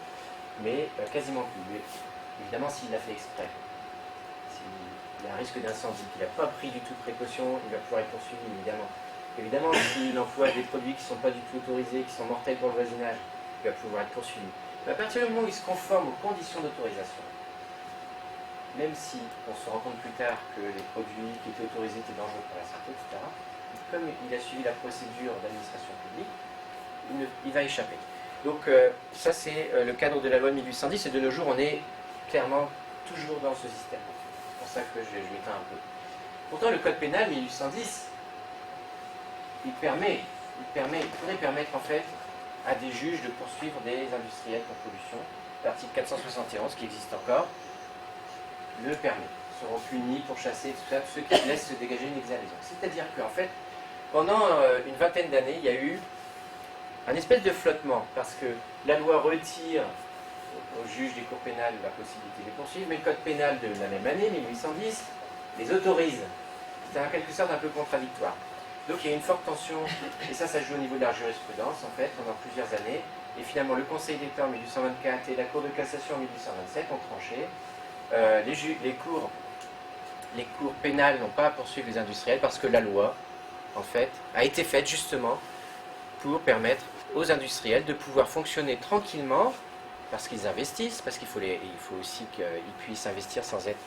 A: mais quasiment plus. Mais, évidemment, s'il l'a fait exprès. S'il y a un risque d'incendie, qu'il n'a pas pris du tout de précaution, il va pouvoir être poursuivi, évidemment. Évidemment, s'il emploie des produits qui ne sont pas du tout autorisés, qui sont mortels pour le voisinage, il va pouvoir être poursuivi. Mais à partir du moment où il se conforme aux conditions d'autorisation, même si on se rend compte plus tard que les produits qui étaient autorisés étaient dangereux pour la santé, etc., comme il a suivi la procédure d'administration publique, il va échapper. Donc ça c'est le cadre de la loi de 1810, et de nos jours on est clairement toujours dans ce système. C'est pour ça que je m'éteins un peu. Pourtant le code pénal 1810, il pourrait permettre en fait à des juges de poursuivre des industriels pour pollution. L'article 471 qui existe encore le permet. Ils seront punis pour chasser tout ça, tous ceux qui laissent se dégager une exhalaison. C'est-à-dire qu'en fait, pendant une vingtaine d'années, il y a eu un espèce de flottement, parce que la loi retire aux juges des cours pénales la possibilité de les poursuivre, mais le code pénal de la même année, 1810, les autorise. C'est en quelque sorte un peu contradictoire. Donc il y a une forte tension, et ça joue au niveau de la jurisprudence, en fait, pendant plusieurs années. Et finalement, le Conseil d'État en 1824 et la Cour de cassation en 1827 ont tranché. Les cours pénales n'ont pas à poursuivre les industriels parce que la loi, en fait, a été faite justement pour permettre aux industriels de pouvoir fonctionner tranquillement parce qu'ils investissent, parce qu'il faut aussi qu'ils puissent investir sans être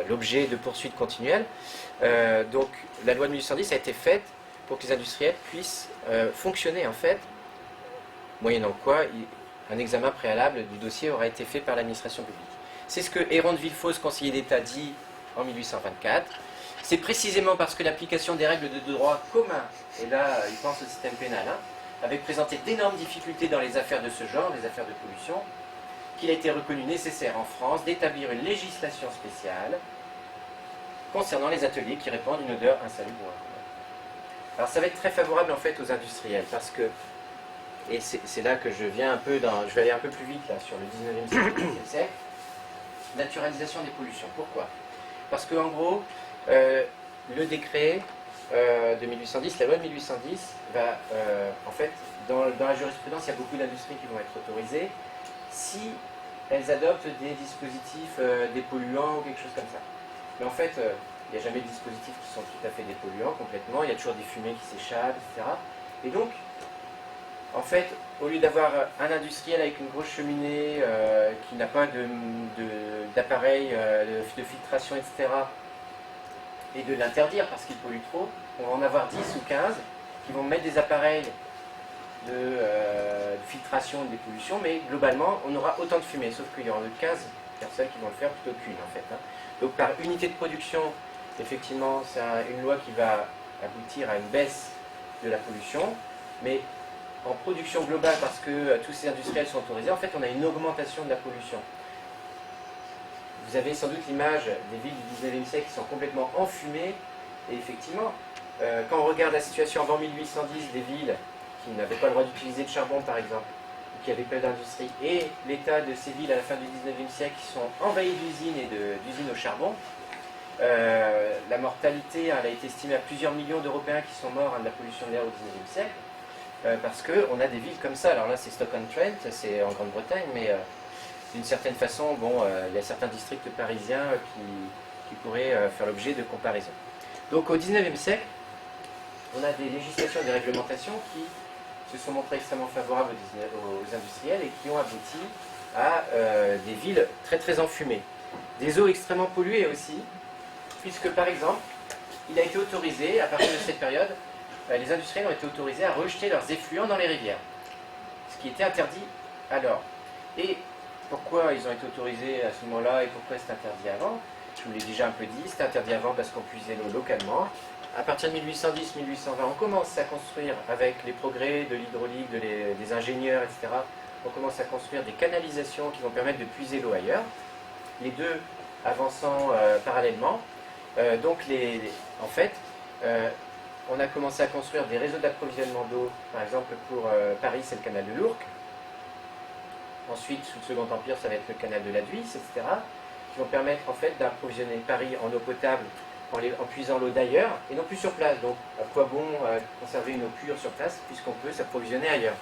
A: l'objet de poursuites continuelles. Donc la loi de 1810 a été faite pour que les industriels puissent fonctionner en fait, moyennant quoi un examen préalable du dossier aura été fait par l'administration publique. C'est ce que Héron de Villefausse, conseiller d'État, dit en 1824. C'est précisément parce que l'application des règles de droit commun, et là il pense au système pénal, avait présenté d'énormes difficultés dans les affaires de ce genre, les affaires de pollution, qu'il a été reconnu nécessaire en France d'établir une législation spéciale concernant les ateliers qui répandent une odeur insalubre. Alors ça va être très favorable en fait aux industriels, parce que, et c'est là que je viens un peu je vais aller un peu plus vite là sur le 19e siècle, le 20e siècle, naturalisation des pollutions. Pourquoi? Parce qu'en gros, le décret de 1810, la loi de 1810, va, en fait, dans la jurisprudence, il y a beaucoup d'industries qui vont être autorisées si elles adoptent des dispositifs dépolluants ou quelque chose comme ça. Mais en fait, il n'y a jamais de dispositifs qui sont tout à fait dépolluants complètement, il y a toujours des fumées qui s'échappent, etc. Et donc, en fait, au lieu d'avoir un industriel avec une grosse cheminée qui n'a pas d'appareil de filtration, etc., et de l'interdire parce qu'il pollue trop, on va en avoir 10 ou 15 qui vont mettre des appareils de filtration et de dépollution, mais globalement, on aura autant de fumée, sauf qu'il y aura 15 personnes qui vont le faire plutôt qu'une, en fait. Donc par unité de production, effectivement, c'est une loi qui va aboutir à une baisse de la pollution, mais en production globale, parce que tous ces industriels sont autorisés, en fait, on a une augmentation de la pollution. Vous avez sans doute l'image des villes du 19e siècle qui sont complètement enfumées, et effectivement, quand on regarde la situation avant 1810 des villes qui n'avaient pas le droit d'utiliser de charbon, par exemple, ou qui avaient pas d'industrie, et l'état de ces villes à la fin du 19e siècle qui sont envahies d'usines et d'usines au charbon, la mortalité elle a été estimée à plusieurs millions d'Européens qui sont morts de la pollution de l'air au 19e siècle, parce qu'on a des villes comme ça. Alors là, c'est Stoke-on-Trent, c'est en Grande-Bretagne, mais d'une certaine façon, bon, il y a certains districts parisiens qui pourraient faire l'objet de comparaison. Donc au 19e siècle, on a des législations et des réglementations qui se sont montrées extrêmement favorables aux industriels et qui ont abouti à des villes très très enfumées. Des eaux extrêmement polluées aussi, puisque par exemple, il a été autorisé, à partir de cette période, les industriels ont été autorisés à rejeter leurs effluents dans les rivières, ce qui était interdit alors. Et pourquoi ils ont été autorisés à ce moment-là et pourquoi c'est interdit avant. Je vous l'ai déjà un peu dit, c'est interdit avant parce qu'on puisait l'eau localement. À partir de 1810-1820, on commence à construire, avec les progrès de l'hydraulique, des ingénieurs, etc., on commence à construire des canalisations qui vont permettre de puiser l'eau ailleurs, les deux avançant parallèlement. Donc, en fait, on a commencé à construire des réseaux d'approvisionnement d'eau, par exemple pour Paris, c'est le canal de l'Ourcq. Ensuite, sous le Second Empire, ça va être le canal de la Dhuys, etc., qui vont permettre en fait d'approvisionner Paris en eau potable en puisant l'eau d'ailleurs et non plus sur place. Donc, à quoi bon conserver une eau pure sur place puisqu'on peut s'approvisionner ailleurs.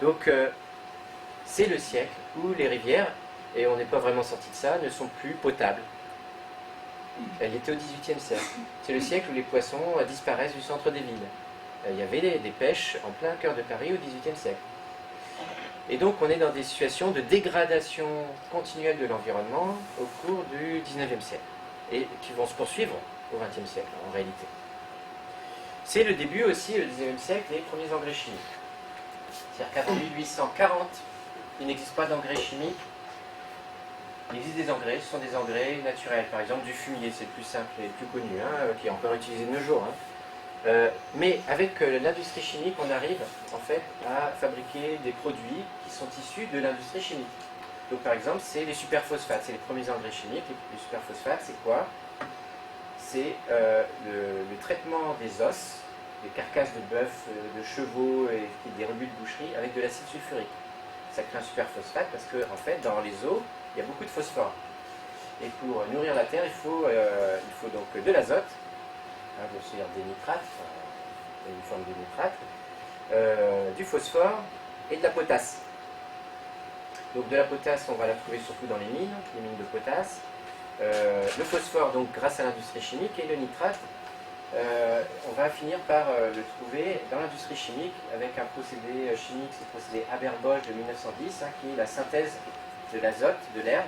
A: Donc, c'est le siècle où les rivières, et on n'est pas vraiment sorti de ça, ne sont plus potables. Elle était au XVIIIe siècle. C'est le siècle où les poissons disparaissent du centre des villes. Il y avait des pêches en plein cœur de Paris au XVIIIe siècle. Et donc on est dans des situations de dégradation continuelle de l'environnement au cours du XIXe siècle. Et qui vont se poursuivre au XXe siècle en réalité. C'est le début aussi, au XIXe siècle, des premiers engrais chimiques. C'est-à-dire qu'avant 1840, il n'existe pas d'engrais chimiques. Il existe des engrais, ce sont des engrais naturels. Par exemple, du fumier, c'est le plus simple et le plus connu, qui est encore utilisé de nos jours. Mais avec l'industrie chimique, on arrive en fait à fabriquer des produits qui sont issus de l'industrie chimique. Donc par exemple, c'est les superphosphates, c'est les premiers engrais chimiques. Les superphosphates, c'est quoi? C'est le traitement des os, des carcasses de bœuf, de chevaux et des rebuts de boucherie avec de l'acide sulfurique. Ça crée un superphosphate parce que en fait, dans les eaux, il y a beaucoup de phosphore. Et pour nourrir la terre, il faut donc de l'azote, c'est-à-dire des nitrates, une forme de nitrate, du phosphore et de la potasse. Donc de la potasse, on va la trouver surtout dans les mines de potasse. Le phosphore, donc grâce à l'industrie chimique, et le nitrate, on va finir par le trouver dans l'industrie chimique avec un procédé chimique, c'est le procédé Haber-Bosch de 1910, qui est la synthèse de l'azote de l'air.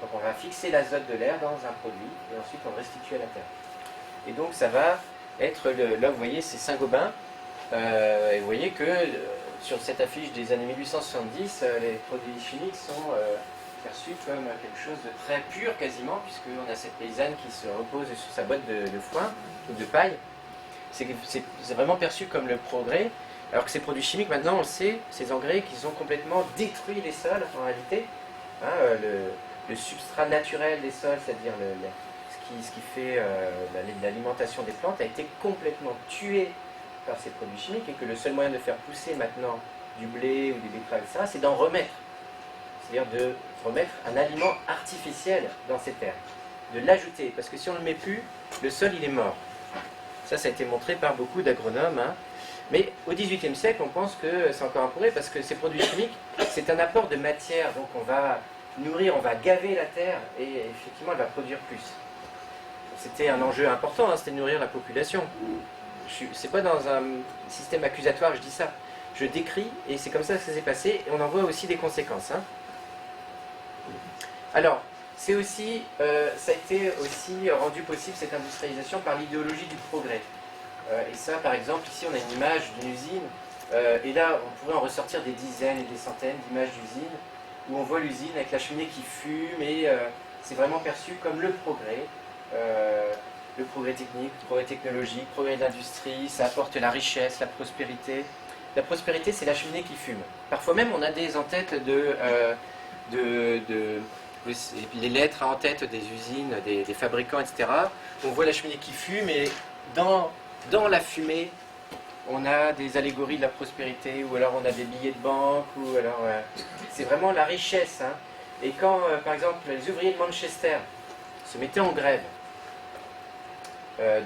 A: Donc on va fixer l'azote de l'air dans un produit et ensuite on le restitue à la terre. Et donc ça va être, là vous voyez c'est Saint-Gobain, et vous voyez que sur cette affiche des années 1870, les produits chimiques sont perçus comme quelque chose de très pur quasiment, puisqu'on a cette paysanne qui se repose sur sa boîte de foin ou de paille. C'est vraiment perçu comme le progrès, alors que ces produits chimiques maintenant on le sait, ces engrais qui ont complètement détruit les sols en réalité. Le substrat naturel des sols, c'est-à-dire ce qui fait l'alimentation des plantes, a été complètement tué par ces produits chimiques et que le seul moyen de faire pousser maintenant du blé ou des betteraves, etc., c'est d'en remettre. C'est-à-dire de remettre un aliment artificiel dans ces terres, de l'ajouter, parce que si on ne le met plus, le sol il est mort. Ça a été montré par beaucoup d'agronomes. Mais au XVIIIe siècle, on pense que c'est encore un progrès, parce que ces produits chimiques, c'est un apport de matière, donc on va nourrir, on va gaver la terre, et effectivement elle va produire plus. C'était un enjeu important, c'était de nourrir la population. C'est pas dans un système accusatoire que je dis ça. Je décris, et c'est comme ça que ça s'est passé, et on en voit aussi des conséquences. Alors, c'est aussi, ça a été aussi rendu possible, cette industrialisation, par l'idéologie du progrès. Et ça, par exemple, ici on a une image d'une usine, et là on pourrait en ressortir des dizaines et des centaines d'images d'usines, où on voit l'usine avec la cheminée qui fume, et c'est vraiment perçu comme le progrès technique, le progrès technologique, le progrès de l'industrie, ça apporte la richesse, la prospérité. La prospérité, c'est la cheminée qui fume. Parfois même, on a des en-têtes et puis les lettres en tête des usines, des fabricants, etc. On voit la cheminée qui fume, et dans la fumée, on a des allégories de la prospérité, ou alors on a des billets de banque, ou alors c'est vraiment la richesse. Et quand, par exemple, les ouvriers de Manchester se mettaient en grève,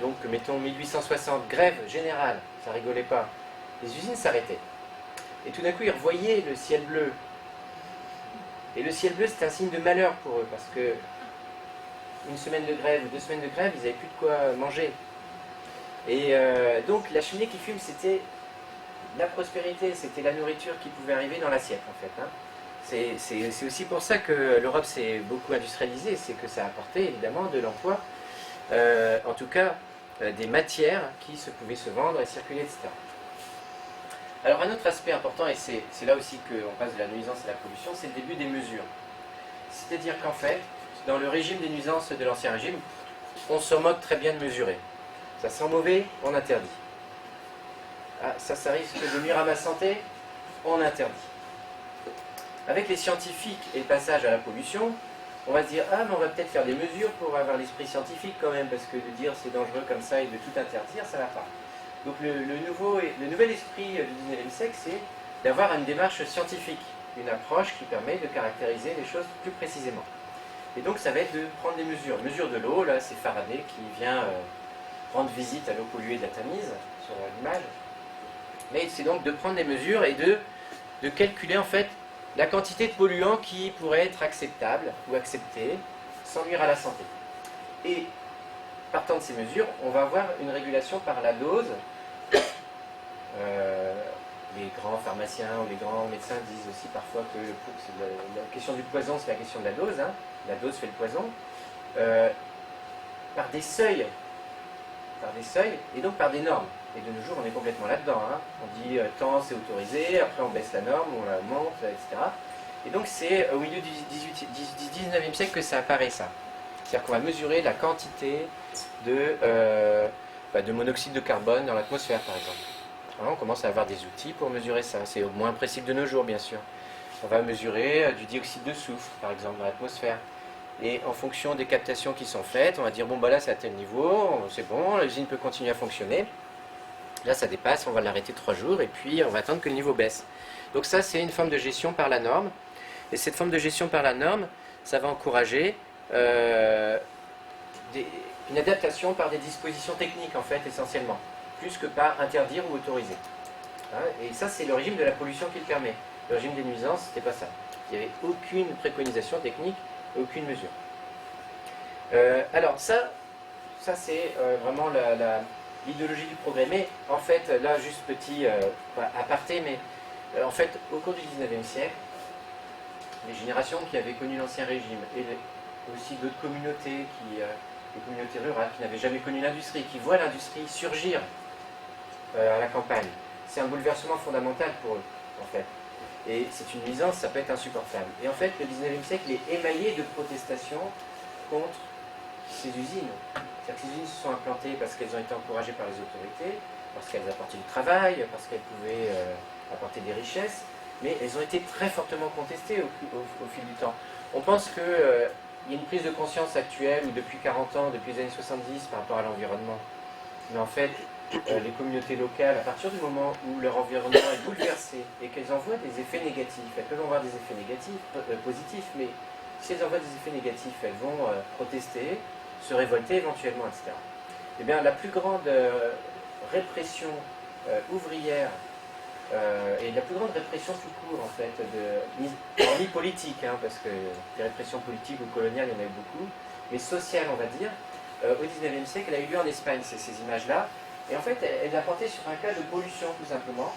A: donc mettons 1860, grève générale, ça rigolait pas, les usines s'arrêtaient. Et tout d'un coup, ils revoyaient le ciel bleu. Et le ciel bleu, c'était un signe de malheur pour eux, parce que une semaine de grève ou 2 semaines de grève, ils n'avaient plus de quoi manger. Et donc la cheminée qui fume, c'était la prospérité, c'était la nourriture qui pouvait arriver dans l'assiette en fait. C'est aussi pour ça que l'Europe s'est beaucoup industrialisée, c'est que ça a apporté évidemment de l'emploi, en tout cas des matières qui pouvaient se vendre et circuler, etc. Alors un autre aspect important, et c'est là aussi qu'on passe de la nuisance à la pollution, c'est le début des mesures. C'est-à-dire qu'en fait, dans le régime des nuisances de l'Ancien Régime, on se moque très bien de mesurer. Ça sent mauvais, on interdit. Ah, ça risque de nuire à ma santé, on interdit. Avec les scientifiques et le passage à la pollution, on va se dire, ah, mais on va peut-être faire des mesures pour avoir l'esprit scientifique quand même, parce que de dire c'est dangereux comme ça et de tout interdire, ça ne va pas. Donc le nouvel esprit du 19e siècle, c'est d'avoir une démarche scientifique, une approche qui permet de caractériser les choses plus précisément. Et donc ça va être de prendre des mesures. Mesure de l'eau, là c'est Faraday qui vient rendre visite à l'eau polluée de la Tamise, sur l'image. Mais c'est donc de prendre des mesures et de calculer en fait la quantité de polluants qui pourrait être acceptable ou acceptée sans nuire à la santé. Et partant de ces mesures, on va avoir une régulation par la dose. Les grands pharmaciens ou les grands médecins disent aussi parfois que la question du poison, c'est la question de la dose. Hein. La dose fait le poison. Par des seuils, et donc par des normes. Et de nos jours, on est complètement là-dedans. Hein. On dit tant c'est autorisé, après on baisse la norme, on la monte, etc. Et donc c'est au milieu du 19e siècle que ça apparaît, ça. C'est-à-dire qu'on va mesurer la quantité de monoxyde de carbone dans l'atmosphère, par exemple. Alors, on commence à avoir des outils pour mesurer ça. C'est au moins précis de nos jours, bien sûr. On va mesurer du dioxyde de soufre, par exemple, dans l'atmosphère. Et en fonction des captations qui sont faites, on va dire, bon, bah là, c'est à tel niveau, c'est bon, l'usine peut continuer à fonctionner. Là, ça dépasse, on va l'arrêter 3 jours, et puis on va attendre que le niveau baisse. Donc ça, c'est une forme de gestion par la norme. Et cette forme de gestion par la norme, ça va encourager une adaptation par des dispositions techniques, en fait, essentiellement, plus que par interdire ou autoriser. Hein, et ça, c'est le régime de la pollution qui le permet. Le régime des nuisances, c'était pas ça. Il n'y avait aucune préconisation technique, aucune mesure. Alors, ça c'est vraiment l'idéologie du progrès. Mais, en fait, là, juste petit aparté, mais en fait, au cours du 19e siècle, les générations qui avaient connu l'Ancien Régime, et aussi d'autres communautés, des communautés rurales qui n'avaient jamais connu l'industrie, qui voient l'industrie surgir à la campagne. C'est un bouleversement fondamental pour eux, en fait. Et c'est une nuisance, ça peut être insupportable. Et en fait, le 19e siècle est émaillé de protestations contre ces usines. C'est-à-dire que ces usines se sont implantées parce qu'elles ont été encouragées par les autorités, parce qu'elles apportaient du travail, parce qu'elles pouvaient apporter des richesses, mais elles ont été très fortement contestées au fil du temps. On pense qu'il y a une prise de conscience actuelle, ou depuis 40 ans, depuis les années 70, par rapport à l'environnement. Mais en fait, les communautés locales, à partir du moment où leur environnement est bouleversé et qu'elles en voient des effets négatifs, elles peuvent en voir des effets négatifs, positifs, mais si elles en voient des effets négatifs, elles vont protester, se révolter éventuellement, etc. Eh bien, la plus grande répression ouvrière et la plus grande répression tout court, en fait, ni politique, hein, parce que des répressions politiques ou coloniales, il y en a eu beaucoup, mais sociales, on va dire, au XIXe siècle, elle a eu lieu en Espagne, ces images-là. Et en fait, elle a porté sur un cas de pollution, tout simplement,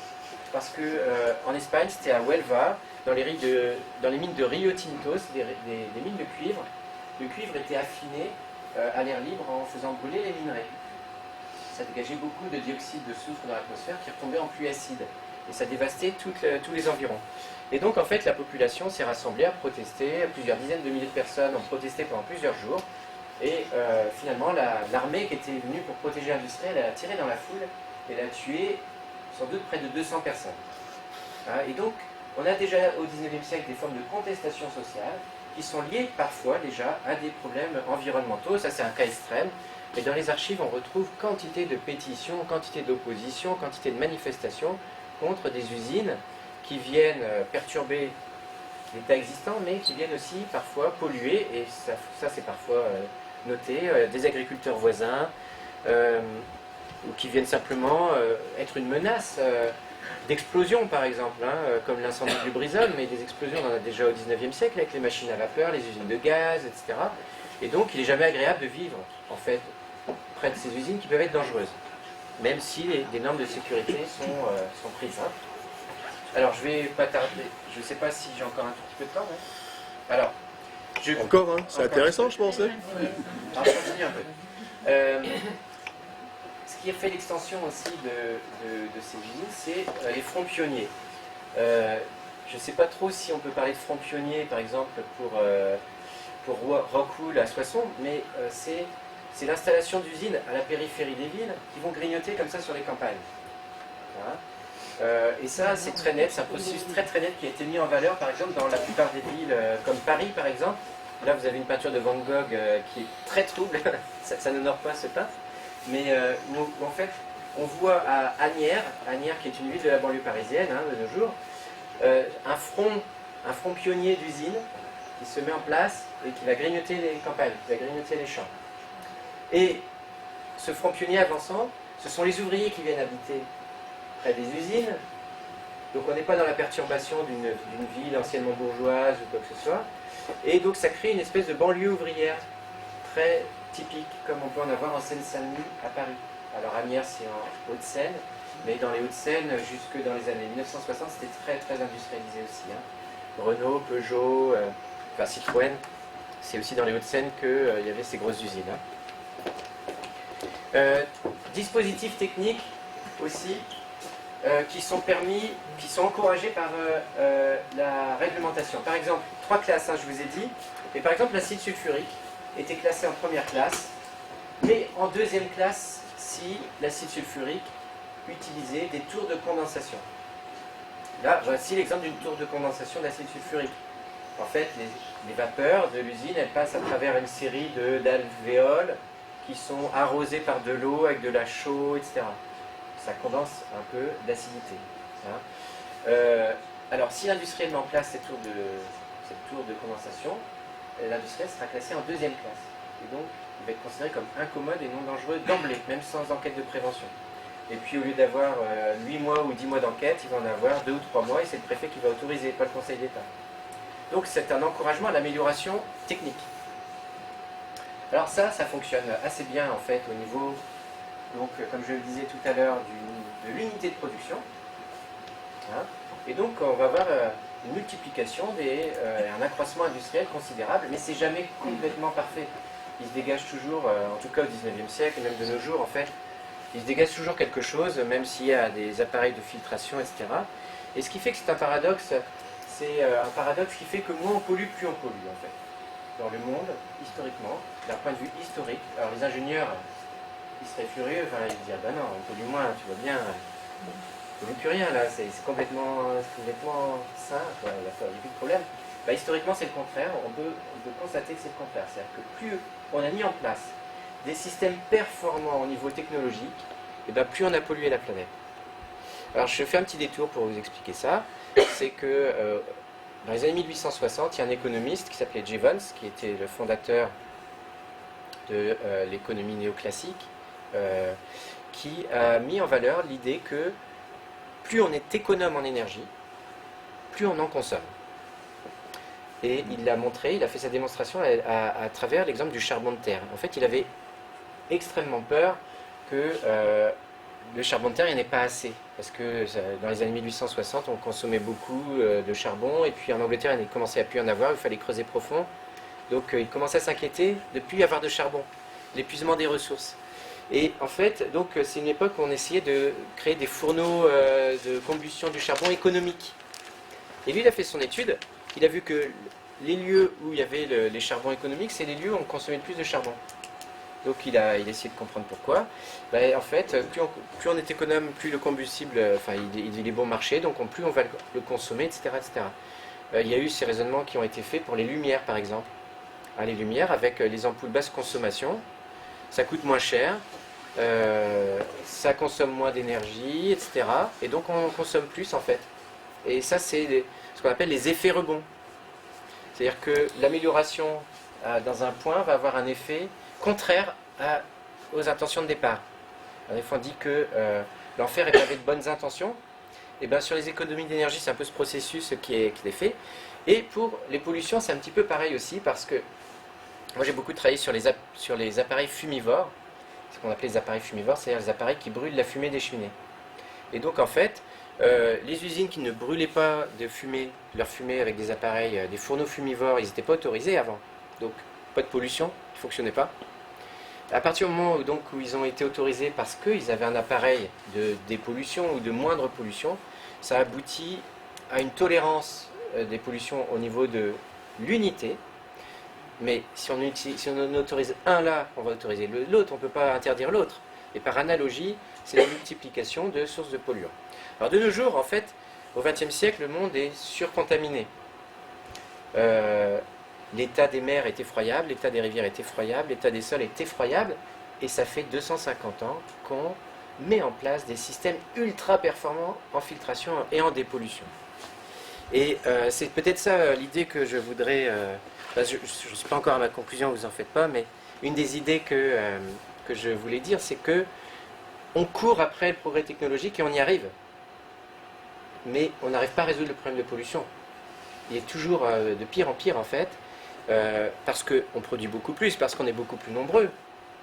A: parce que en Espagne, c'était à Huelva, dans les mines de Rio Tinto, des mines de cuivre. Le cuivre était affiné à l'air libre en faisant brûler les minerais. Ça dégageait beaucoup de dioxyde de soufre dans l'atmosphère qui retombait en pluie acide. Et ça dévastait tous les environs. Et donc, en fait, la population s'est rassemblée à protester. Plusieurs dizaines de milliers de personnes ont protesté pendant plusieurs jours. Et finalement, l'armée qui était venue pour protéger l'industrie, elle a tiré dans la foule et elle a tué sans doute près de 200 personnes. Hein, et donc, on a déjà au XIXe siècle des formes de contestation sociale qui sont liées parfois déjà à des problèmes environnementaux. Ça, c'est un cas extrême. Mais dans les archives, on retrouve quantité de pétitions, quantité d'oppositions, quantité de manifestations contre des usines qui viennent perturber l'état existant, mais qui viennent aussi parfois polluer, et ça c'est parfois noté, des agriculteurs voisins, ou qui viennent simplement être une menace d'explosion, par exemple, hein, comme l'incendie du Lubrizol, mais des explosions, on en a déjà au XIXe siècle, avec les machines à vapeur, les usines de gaz, etc. Et donc, il n'est jamais agréable de vivre, en fait, près de ces usines qui peuvent être dangereuses, même si des normes de sécurité sont prises. Hein. Alors, je vais pas tarder, je ne sais pas si j'ai encore un tout petit peu de temps. Hein. Alors,
B: encore, hein, c'est intéressant, je pense. Hein.
A: Alors, je continue un peu. Ce qui a fait l'extension aussi de ces usines, c'est les fronts pionniers. je ne sais pas trop si on peut parler de front pionnier, par exemple, pour Rockwool à Soissons, mais c'est l'installation d'usines à la périphérie des villes qui vont grignoter comme ça sur les campagnes. Voilà. Et ça, c'est très net, c'est un processus très très net qui a été mis en valeur, par exemple, dans la plupart des villes, comme Paris, par exemple. Là, vous avez une peinture de Van Gogh qui est très trouble, ça n'honore pas ce peintre. Mais où, en fait, on voit à Asnières, qui est une ville de la banlieue parisienne, hein, de nos jours, un front pionnier d'usine qui se met en place et qui va grignoter les campagnes, qui va grignoter les champs. Et ce front pionnier avançant, ce sont les ouvriers qui viennent habiter près des usines. Donc on n'est pas dans la perturbation d'une ville anciennement bourgeoise ou quoi que ce soit. Et donc ça crée une espèce de banlieue ouvrière très typique, comme on peut en avoir en Seine-Saint-Denis à Paris. Alors Asnières, c'est en Hauts-de-Seine, mais dans les Hauts-de-Seine, jusque dans les années 1960, c'était très très industrialisé aussi. Hein. Renault, Peugeot, enfin Citroën, c'est aussi dans les Hauts-de-Seine qu'il y avait ces grosses usines. Hein. Dispositifs techniques aussi, qui sont encouragés par la réglementation. Par exemple, 3 classes, hein, je vous ai dit, et par exemple l'acide sulfurique était classé en première classe, mais en deuxième classe si l'acide sulfurique utilisait des tours de condensation. Là, voici l'exemple d'une tour de condensation d'acide sulfurique. En fait, les vapeurs de l'usine, elles passent à travers une série d'alvéoles qui sont arrosées par de l'eau avec de la chaux, etc. Ça condense un peu d'acidité. Hein. Alors, si l'industriel met en place cette tour de condensation, l'industriel sera classé en deuxième classe. Et donc, il va être considéré comme incommode et non dangereux d'emblée, même sans enquête de prévention. Et puis, au lieu d'avoir 8 mois ou 10 mois d'enquête, il va en avoir 2 ou 3 mois, et c'est le préfet qui va autoriser, pas le Conseil d'État. Donc, c'est un encouragement à l'amélioration technique. Alors ça fonctionne assez bien, en fait, au niveau, donc, comme je le disais tout à l'heure, de l'unité de production. Hein. Et donc, on va avoir une multiplication, un accroissement industriel considérable, mais c'est jamais complètement parfait. Il se dégage toujours, en tout cas au XIXe siècle, et même de nos jours, en fait, il se dégage toujours quelque chose, même s'il y a des appareils de filtration, etc. Et ce qui fait que c'est un paradoxe qui fait que moins on pollue, plus on pollue, en fait. Dans le monde, historiquement, d'un point de vue historique, alors les ingénieurs, ils seraient furieux, enfin, ils diraient, ben non, on pollue moins, tu vois bien, on ne pollue plus rien, là, c'est complètement sain, quoi, il n'y a plus de problème. Ben, historiquement, c'est le contraire, on peut constater que c'est le contraire. C'est-à-dire que plus on a mis en place des systèmes performants au niveau technologique, et ben plus on a pollué la planète. Alors je fais un petit détour pour vous expliquer ça. C'est que dans les années 1860, il y a un économiste qui s'appelait Jevons, qui était le fondateur de l'économie néoclassique, qui a mis en valeur l'idée que plus on est économe en énergie, plus on en consomme. Et il l'a montré, il a fait sa démonstration à travers l'exemple du charbon de terre. En fait, il avait extrêmement peur que le charbon de terre, il n'y en ait pas assez. Parce que dans les années 1860, on consommait beaucoup de charbon, et puis en Angleterre, il commençait à plus en avoir, il fallait creuser profond. Donc il commençait à s'inquiéter de ne plus y avoir de charbon, l'épuisement des ressources. Et en fait, donc c'est une époque où on essayait de créer des fourneaux de combustion du charbon économiques. Et lui, il a fait son étude, il a vu que les lieux où il y avait les charbons économiques, c'est les lieux où on consommait le plus de charbon. Donc il a essayé de comprendre pourquoi. Ben, en fait, plus on est économe, plus le combustible, il est bon marché, donc plus on va le consommer, etc. etc. Il y a eu ces raisonnements qui ont été faits pour les lumières, par exemple. Hein, les lumières, avec les ampoules basse consommation, ça coûte moins cher, ça consomme moins d'énergie, etc. Et donc on consomme plus, en fait. Et ça, c'est ce qu'on appelle les effets rebonds. C'est-à-dire que l'amélioration dans un point va avoir un effet contraire aux intentions de départ. Alors, des fois, on dit que l'enfer est pavé de bonnes intentions. Et bien, sur les économies d'énergie, c'est un peu ce processus qui est fait. Et pour les pollutions, c'est un petit peu pareil aussi, parce que moi, j'ai beaucoup travaillé sur les appareils fumivores. Ce qu'on appelait les appareils fumivores, c'est-à-dire les appareils qui brûlent la fumée des cheminées. Et donc, en fait, les usines qui ne brûlaient pas leur fumée avec des appareils, des fourneaux fumivores, ils n'étaient pas autorisés avant. Donc, pas de pollution, ils ne fonctionnaient pas. À partir du moment où ils ont été autorisés parce qu'ils avaient un appareil de dépollution ou de moindre pollution, ça aboutit a une tolérance des pollutions au niveau de l'unité, mais si on autorise un là, on va autoriser l'autre, on ne peut pas interdire l'autre. Et par analogie, c'est la multiplication de sources de polluants. Alors de nos jours, en fait, au XXe siècle, le monde est surcontaminé. L'état des mers est effroyable, l'état des rivières est effroyable, l'état des sols est effroyable, et ça fait 250 ans qu'on met en place des systèmes ultra performants en filtration et en dépollution. Et c'est peut-être ça l'idée que je voudrais... je ne suis pas encore à ma conclusion, vous en faites pas, mais une des idées que je voulais dire, c'est que on court après le progrès technologique et on y arrive. Mais on n'arrive pas à résoudre le problème de pollution. Il est toujours de pire en pire en fait, parce qu'on produit beaucoup plus, parce qu'on est beaucoup plus nombreux.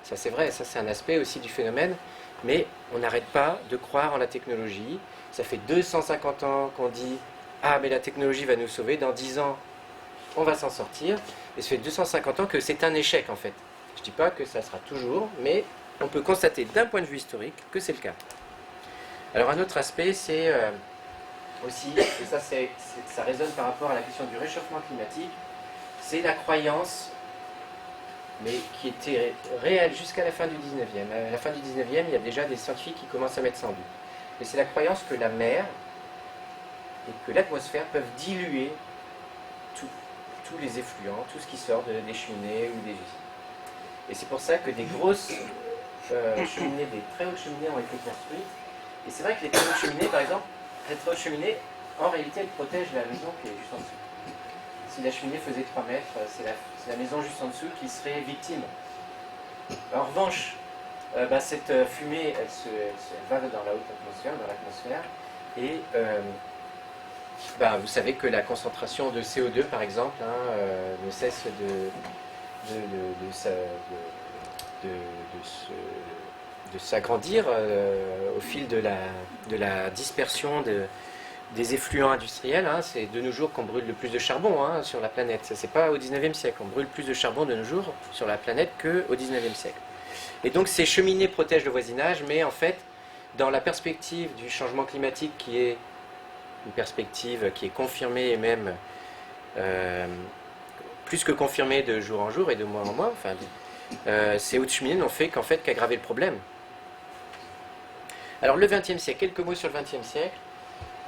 A: Ça c'est vrai, ça c'est un aspect aussi du phénomène, mais on n'arrête pas de croire en la technologie. Ça fait 250 ans qu'on dit « Ah mais la technologie va nous sauver, dans 10 ans on va s'en sortir », et ça fait 250 ans que c'est un échec en fait. Je ne dis pas que ça sera toujours, mais on peut constater d'un point de vue historique que c'est le cas. Alors un autre aspect c'est... aussi, et ça résonne par rapport à la question du réchauffement climatique, c'est la croyance, mais qui était réelle jusqu'à la fin du 19e. À la fin du 19e, il y a déjà des scientifiques qui commencent à mettre ça en doute. Mais c'est la croyance que la mer et que l'atmosphère peuvent diluer tous les effluents, tout ce qui sort des cheminées ou des usines. Et c'est pour ça que des grosses cheminées, des très hautes cheminées ont été construites. Et c'est vrai que les très hautes cheminées, par exemple, cette très haute cheminée, en réalité, elle protège la maison qui est juste en dessous. Si la cheminée faisait 3 mètres, c'est la maison juste en dessous qui serait victime. En revanche, cette fumée, elle va dans la haute atmosphère, dans l'atmosphère, et vous savez que la concentration de CO2, par exemple, ne cesse de s'agrandir au fil de la dispersion des effluents industriels. C'est de nos jours qu'on brûle le plus de charbon sur la planète. Ça, c'est pas au 19e siècle. On brûle plus de charbon de nos jours sur la planète qu'au 19e siècle. Et donc ces cheminées protègent le voisinage, mais en fait, dans la perspective du changement climatique, qui est une perspective qui est confirmée et même plus que confirmée de jour en jour et de mois en mois, ces hautes cheminées n'ont fait qu'aggraver le problème. Alors le XXe siècle, quelques mots sur le XXe siècle.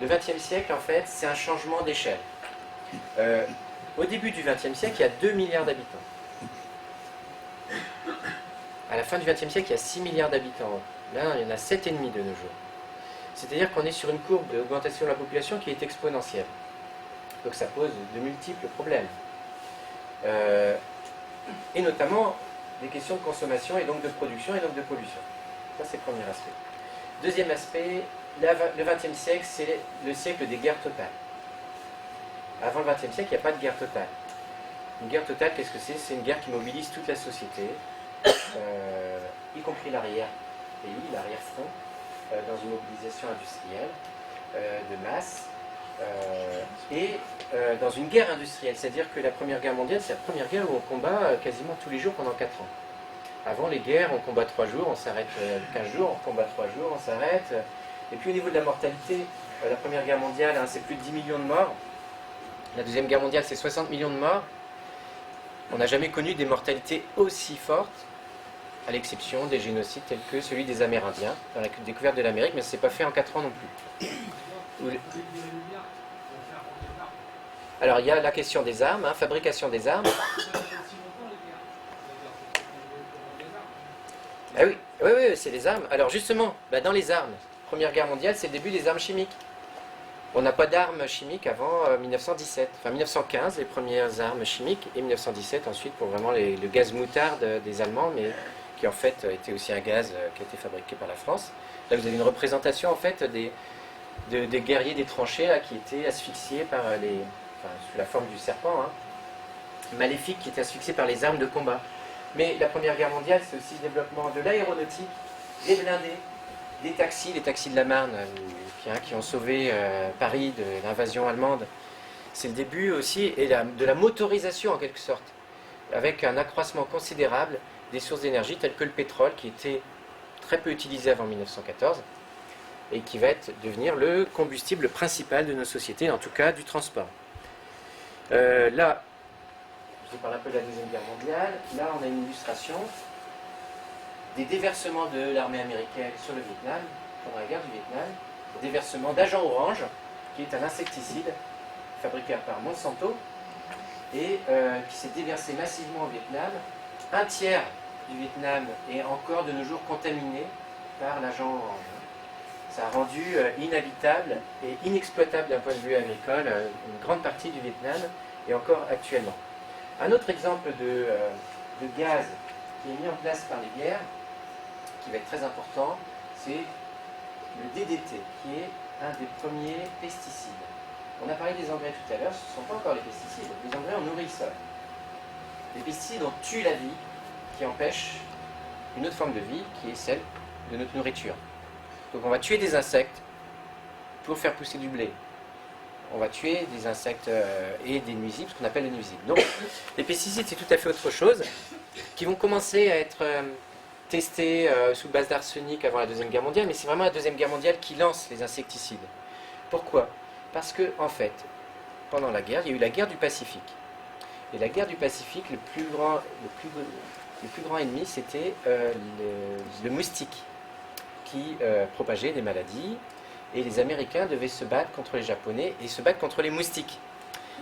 A: Le XXe siècle, en fait, c'est un changement d'échelle. Au début du XXe siècle, il y a 2 milliards d'habitants. À la fin du XXe siècle, il y a 6 milliards d'habitants. Là, il y en a 7,5 de nos jours. C'est-à-dire qu'on est sur une courbe d'augmentation de la population qui est exponentielle. Donc ça pose de multiples problèmes. Et notamment des questions de consommation et donc de production et donc de pollution. Ça, c'est le premier aspect. Deuxième aspect, le XXe siècle, c'est le siècle des guerres totales. Avant le XXe siècle, il n'y a pas de guerre totale. Une guerre totale, qu'est-ce que c'est? C'est une guerre qui mobilise toute la société, y compris l'arrière-pays, l'arrière-front, dans une mobilisation industrielle de masse, et dans une guerre industrielle. C'est-à-dire que la Première Guerre mondiale, c'est la première guerre où on combat quasiment tous les jours pendant 4 ans. Avant les guerres, on combat 3 jours, on s'arrête 15 jours, on combat 3 jours, on s'arrête. Et puis au niveau de la mortalité, la Première Guerre mondiale, c'est plus de 10 millions de morts. La Deuxième Guerre mondiale, c'est 60 millions de morts. On n'a jamais connu des mortalités aussi fortes, à l'exception des génocides tels que celui des Amérindiens, dans la découverte de l'Amérique, mais ça ne s'est pas fait en 4 ans non plus. Alors il y a la question des armes, fabrication des armes. Ah oui, c'est les armes. Alors justement, dans les armes, Première Guerre mondiale, c'est le début des armes chimiques. On n'a pas d'armes chimiques avant 1917. Enfin 1915, les premières armes chimiques, et 1917 ensuite pour vraiment le gaz moutarde des Allemands, mais qui en fait était aussi un gaz qui a été fabriqué par la France. Là vous avez une représentation en fait des guerriers des tranchées là, qui étaient asphyxiés par sous la forme du serpent, maléfique, qui étaient asphyxiés par les armes de combat. Mais la Première Guerre mondiale, c'est aussi le développement de l'aéronautique, des blindés, des taxis, les taxis de la Marne, qui ont sauvé Paris de l'invasion allemande. C'est le début aussi de la motorisation en quelque sorte, avec un accroissement considérable des sources d'énergie telles que le pétrole, qui était très peu utilisé avant 1914, et qui va devenir le combustible principal de nos sociétés, en tout cas du transport. Là, je vous parle un peu de la Deuxième Guerre mondiale. Là, on a une illustration des déversements de l'armée américaine sur le Vietnam, pendant la guerre du Vietnam, des déversements d'agent orange, qui est un insecticide fabriqué par Monsanto, et qui s'est déversé massivement au Vietnam. Un tiers du Vietnam est encore de nos jours contaminé par l'agent orange. Ça a rendu inhabitable et inexploitable d'un point de vue agricole une grande partie du Vietnam, et encore actuellement. Un autre exemple de gaz qui est mis en place par les guerres, qui va être très important, c'est le DDT, qui est un des premiers pesticides. On a parlé des engrais tout à l'heure, ce ne sont pas encore les pesticides. Les engrais ont nourri le sol. Les pesticides ont tué la vie, qui empêche une autre forme de vie, qui est celle de notre nourriture. Donc on va tuer des insectes pour faire pousser du blé. On va tuer des insectes et des nuisibles, ce qu'on appelle les nuisibles. Donc les pesticides, c'est tout à fait autre chose, qui vont commencer à être testés sous base d'arsenic avant la Deuxième Guerre mondiale, mais c'est vraiment la Deuxième Guerre mondiale qui lance les insecticides. Pourquoi ? Parce que, en fait, pendant la guerre, il y a eu la guerre du Pacifique. Et la guerre du Pacifique, le plus grand ennemi, c'était le moustique, qui propageait des maladies. Et les Américains devaient se battre contre les Japonais et se battre contre les moustiques.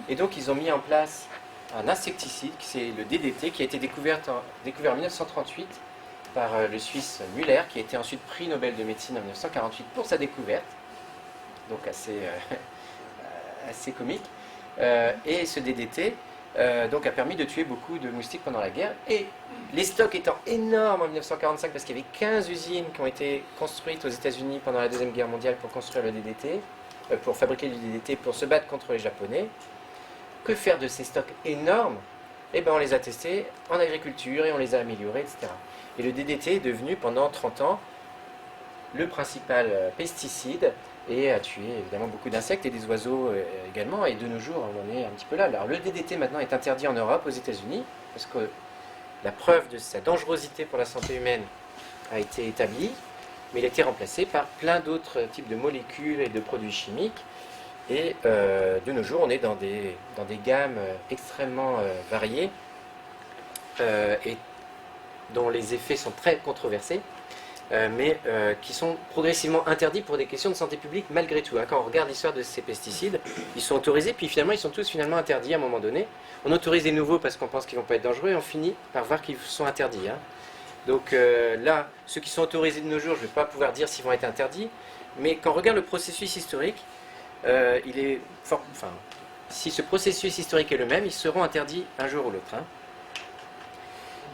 A: Et donc, ils ont mis en place un insecticide, c'est le DDT, qui a été découvert en 1938 par le Suisse Müller, qui a été ensuite prix Nobel de médecine en 1948 pour sa découverte. Donc, assez comique. Et ce DDT donc a permis de tuer beaucoup de moustiques pendant la guerre. Et les stocks étant énormes en 1945, parce qu'il y avait 15 usines qui ont été construites aux États-Unis pendant la Deuxième Guerre mondiale pour construire le DDT, pour fabriquer du DDT, pour se battre contre les Japonais. Que faire de ces stocks énormes ? Eh bien, on les a testés en agriculture et on les a améliorés, etc. Et le DDT est devenu pendant 30 ans le principal pesticide et a tué évidemment beaucoup d'insectes et des oiseaux également. Et de nos jours, on en est un petit peu là. Alors le DDT maintenant est interdit en Europe, aux États-Unis, parce que la preuve de sa dangerosité pour la santé humaine a été établie, mais il a été remplacé par plein d'autres types de molécules et de produits chimiques. Et de nos jours, on est dans des gammes extrêmement variées et dont les effets sont très controversés. Mais qui sont progressivement interdits pour des questions de santé publique malgré tout. Quand on regarde l'histoire de ces pesticides, ils sont autorisés, puis finalement ils sont tous interdits à un moment donné. On autorise des nouveaux parce qu'on pense qu'ils ne vont pas être dangereux, et on finit par voir qu'ils sont interdits. Donc là, ceux qui sont autorisés de nos jours, je ne vais pas pouvoir dire s'ils vont être interdits, mais quand on regarde le processus historique, si ce processus historique est le même, ils seront interdits un jour ou l'autre.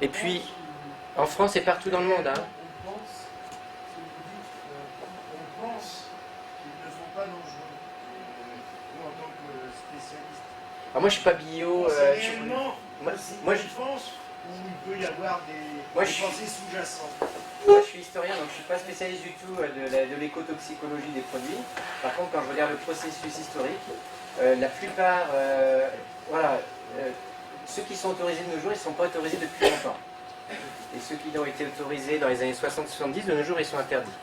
A: Et puis, en France et partout dans le monde.
C: Pas dangereux, vous en tant que spécialiste.
A: Alors moi je suis pas bio.
C: Réellement,
A: moi
C: je pense où il peut y avoir des pensées sous-jacentes.
A: Moi je suis historien, donc je suis pas spécialiste du tout de l'écotoxicologie des produits. Par contre, quand je regarde le processus historique, la plupart, ceux qui sont autorisés de nos jours, ils ne sont pas autorisés depuis longtemps. Et ceux qui ont été autorisés dans les années 60-70, de nos jours, ils sont interdits.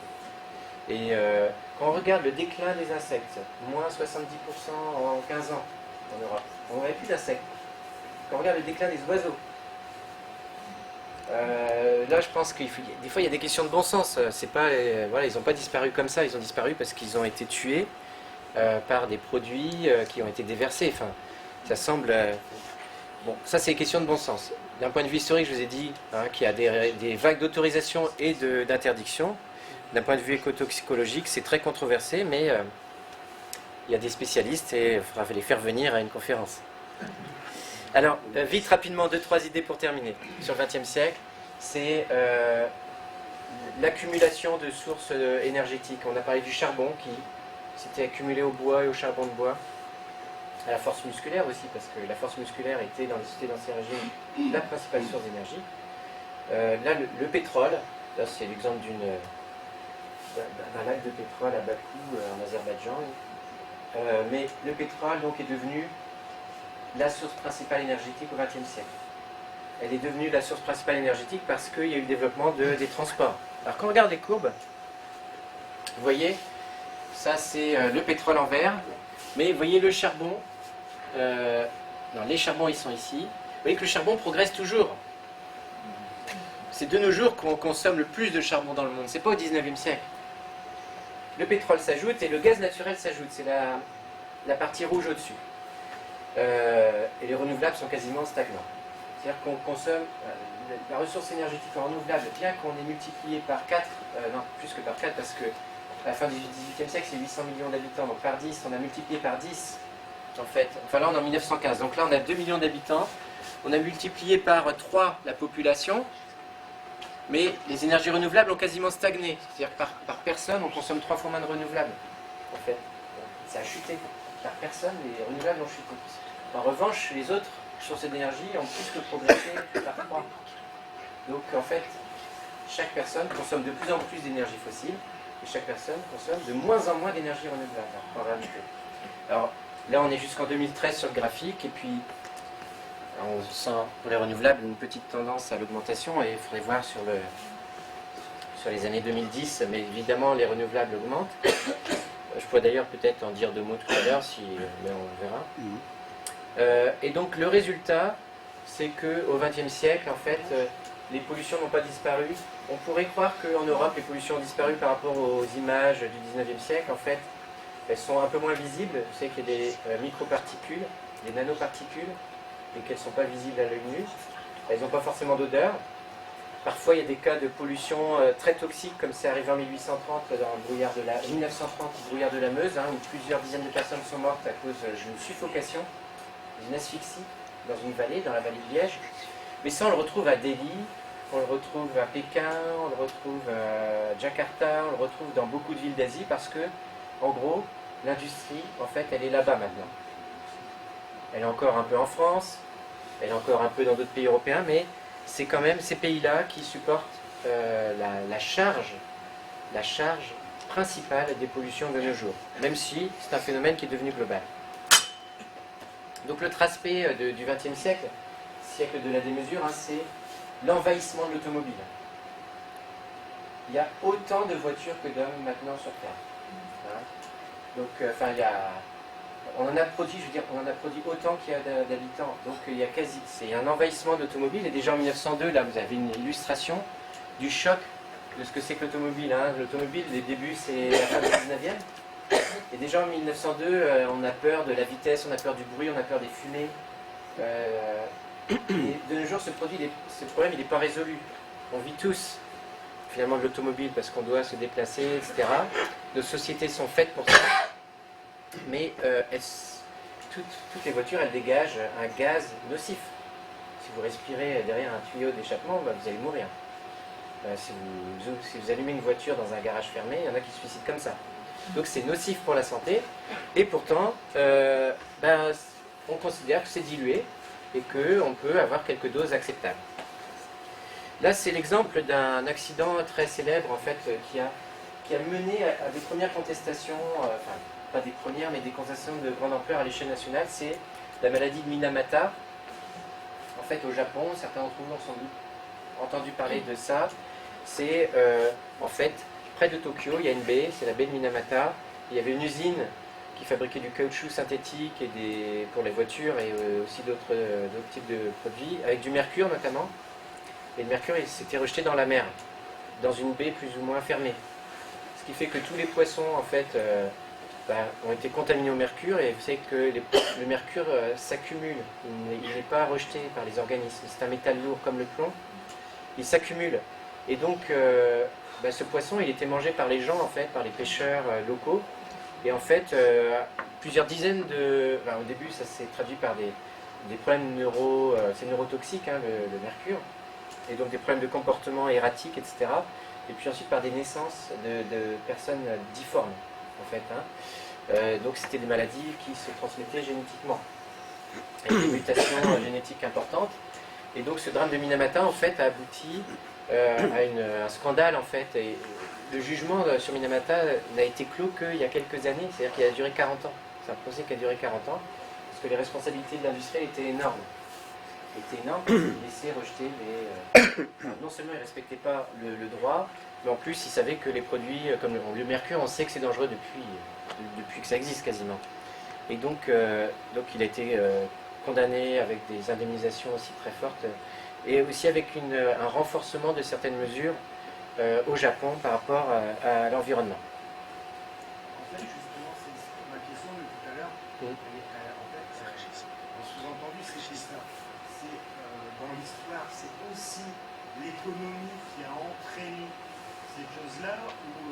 A: Et quand on regarde le déclin des insectes, moins 70% en 15 ans en Europe, on n'aurait plus d'insectes. Quand on regarde le déclin des oiseaux, là je pense que des fois il y a des questions de bon sens. C'est pas, ils n'ont pas disparu comme ça, ils ont disparu parce qu'ils ont été tués par des produits qui ont été déversés. Enfin, ça semble... bon, ça c'est une question de bon sens. D'un point de vue historique, je vous ai dit qu'il y a des vagues d'autorisation et d'interdiction. D'un point de vue écotoxicologique, c'est très controversé, mais il y a des spécialistes et il faudra les faire venir à une conférence. Alors, vite, rapidement, 2-3 idées pour terminer. Sur le XXe siècle, c'est l'accumulation de sources énergétiques. On a parlé du charbon qui s'était accumulé au bois et au charbon de bois. À la force musculaire aussi, parce que la force musculaire était dans les sociétés d'Ancien Régime la principale source d'énergie. Là, le pétrole, là c'est l'exemple d'un lac de pétrole à Bakou en Azerbaïdjan. Mais le pétrole donc, est devenu la source principale énergétique au XXe siècle. Elle est devenue la source principale énergétique parce qu'il y a eu le développement des transports. Alors quand on regarde les courbes, vous voyez Ça, c'est le pétrole en vert. Mais vous voyez le charbon. Non, les charbons, ils sont ici. Vous voyez que le charbon progresse toujours. C'est de nos jours qu'on consomme le plus de charbon dans le monde. C'est pas au 19e siècle. Le pétrole s'ajoute et le gaz naturel s'ajoute. C'est la partie rouge au-dessus. Et les renouvelables sont quasiment stagnants. C'est-à-dire qu'on consomme la ressource énergétique en renouvelable, bien qu'on ait multiplié par 4, non, plus que par 4, parce que à la fin du XVIIIe siècle, c'est 800 millions d'habitants, donc par 10, on a multiplié par 10, en fait. Enfin là, on est en 1915, donc là, on a 2 millions d'habitants. On a multiplié par 3 la population, mais les énergies renouvelables ont quasiment stagné. C'est-à-dire que par personne, on consomme 3 fois moins de renouvelables, en fait. Ça a chuté. Par personne, les renouvelables ont chuté. En revanche, les autres sources d'énergie ont plus que progressé par 3. Donc, en fait, chaque personne consomme de plus en plus d'énergie fossile, et chaque personne consomme de moins en moins d'énergie renouvelable, en réalité. Alors, là, on est jusqu'en 2013 sur le graphique, et puis on sent pour les renouvelables une petite tendance à l'augmentation, et il faudrait voir sur les années 2010, mais évidemment, les renouvelables augmentent. Je pourrais d'ailleurs peut-être en dire 2 mots tout à l'heure, mais on verra. Et donc, le résultat, c'est qu'au XXe siècle, en fait, les pollutions n'ont pas disparu. On pourrait croire qu'en Europe, les pollutions ont disparu par rapport aux images du XIXe siècle. En fait, elles sont un peu moins visibles. Vous savez qu'il y a des microparticules, des nanoparticules, et qu'elles ne sont pas visibles à l'œil nu. Elles n'ont pas forcément d'odeur. Parfois, il y a des cas de pollution très toxique, comme c'est arrivé en 1830 dans le brouillard de 1930, le brouillard de la Meuse, où plusieurs dizaines de personnes sont mortes à cause d'une suffocation, d'une asphyxie, dans une vallée, dans la vallée de Liège. Mais ça, on le retrouve à Delhi, on le retrouve à Pékin, on le retrouve à Jakarta, on le retrouve dans beaucoup de villes d'Asie, parce que, en gros, l'industrie, en fait, elle est là-bas maintenant. Elle est encore un peu en France, elle est encore un peu dans d'autres pays européens, mais c'est quand même ces pays-là qui supportent la charge principale des pollutions de nos jours, même si c'est un phénomène qui est devenu global. Donc l'autre aspect du XXe siècle, siècle de la démesure, c'est l'envahissement de l'automobile. Il y a autant de voitures que d'hommes maintenant sur Terre. Donc, on en a produit, on en a produit autant qu'il y a d'habitants. Donc il y a c'est un envahissement d'automobiles. Et déjà en 1902, là, vous avez une illustration du choc de ce que c'est que l'automobile. L'automobile, les débuts, c'est la fin du 19e. Et déjà en 1902, on a peur de la vitesse, on a peur du bruit, on a peur des fumées. Et de nos jours, ce problème, il n'est pas résolu. On vit tous, finalement, de l'automobile parce qu'on doit se déplacer, etc. Nos sociétés sont faites pour ça. Mais toutes les voitures, elles dégagent un gaz nocif. Si vous respirez derrière un tuyau d'échappement, vous allez mourir. Si vous allumez une voiture dans un garage fermé, il y en a qui se suicident comme ça. Donc c'est nocif pour la santé. Et pourtant, on considère que c'est dilué et qu'on peut avoir quelques doses acceptables. Là, c'est l'exemple d'un accident très célèbre, en fait, qui a mené à des premières contestations, pas des premières, mais des contestations de grande ampleur à l'échelle nationale. C'est la maladie de Minamata. En fait, au Japon, certains d'entre vous ont sans doute entendu parler de ça. C'est, en fait, près de Tokyo, il y a une baie, c'est la baie de Minamata. Il y avait une usine qui fabriquait du caoutchouc synthétique pour les voitures et aussi d'autres types de produits, avec du mercure notamment. Et le mercure, il s'était rejeté dans la mer, dans une baie plus ou moins fermée. Ce qui fait que tous les poissons, en fait, ont été contaminés au mercure, et vous savez que le mercure s'accumule, il n'est pas rejeté par les organismes. C'est un métal lourd comme le plomb, il s'accumule. Et donc, ce poisson, il était mangé par les gens, en fait, par les pêcheurs locaux. Et en fait, plusieurs dizaines au début, ça s'est traduit par des problèmes c'est neurotoxique, le mercure, et donc des problèmes de comportement erratique, etc. Et puis ensuite par des naissances de personnes difformes, en fait. Donc c'était des maladies qui se transmettaient génétiquement, avec des mutations génétiques importantes. Et donc ce drame de Minamata, en fait, a abouti à un scandale, en fait. Et le jugement sur Minamata n'a été clos qu'il y a quelques années, c'est-à-dire qu'il a duré 40 ans. C'est un procès qui a duré 40 ans, parce que les responsabilités de l'industrie étaient énormes. Il laissait rejeter non seulement il ne respectait pas le droit, Mais en plus, il savait que les produits comme le mercure, on sait que c'est dangereux depuis que ça existe quasiment. Et donc il a été condamné avec des indemnisations aussi très fortes et aussi avec un renforcement de certaines mesures au Japon par rapport à l'environnement.
C: En fait, justement, c'est ma question de tout à l'heure. En fait, en sous-entendu, c'est ça. Dans l'histoire, c'est aussi l'économie qui a entraîné ces choses-là, où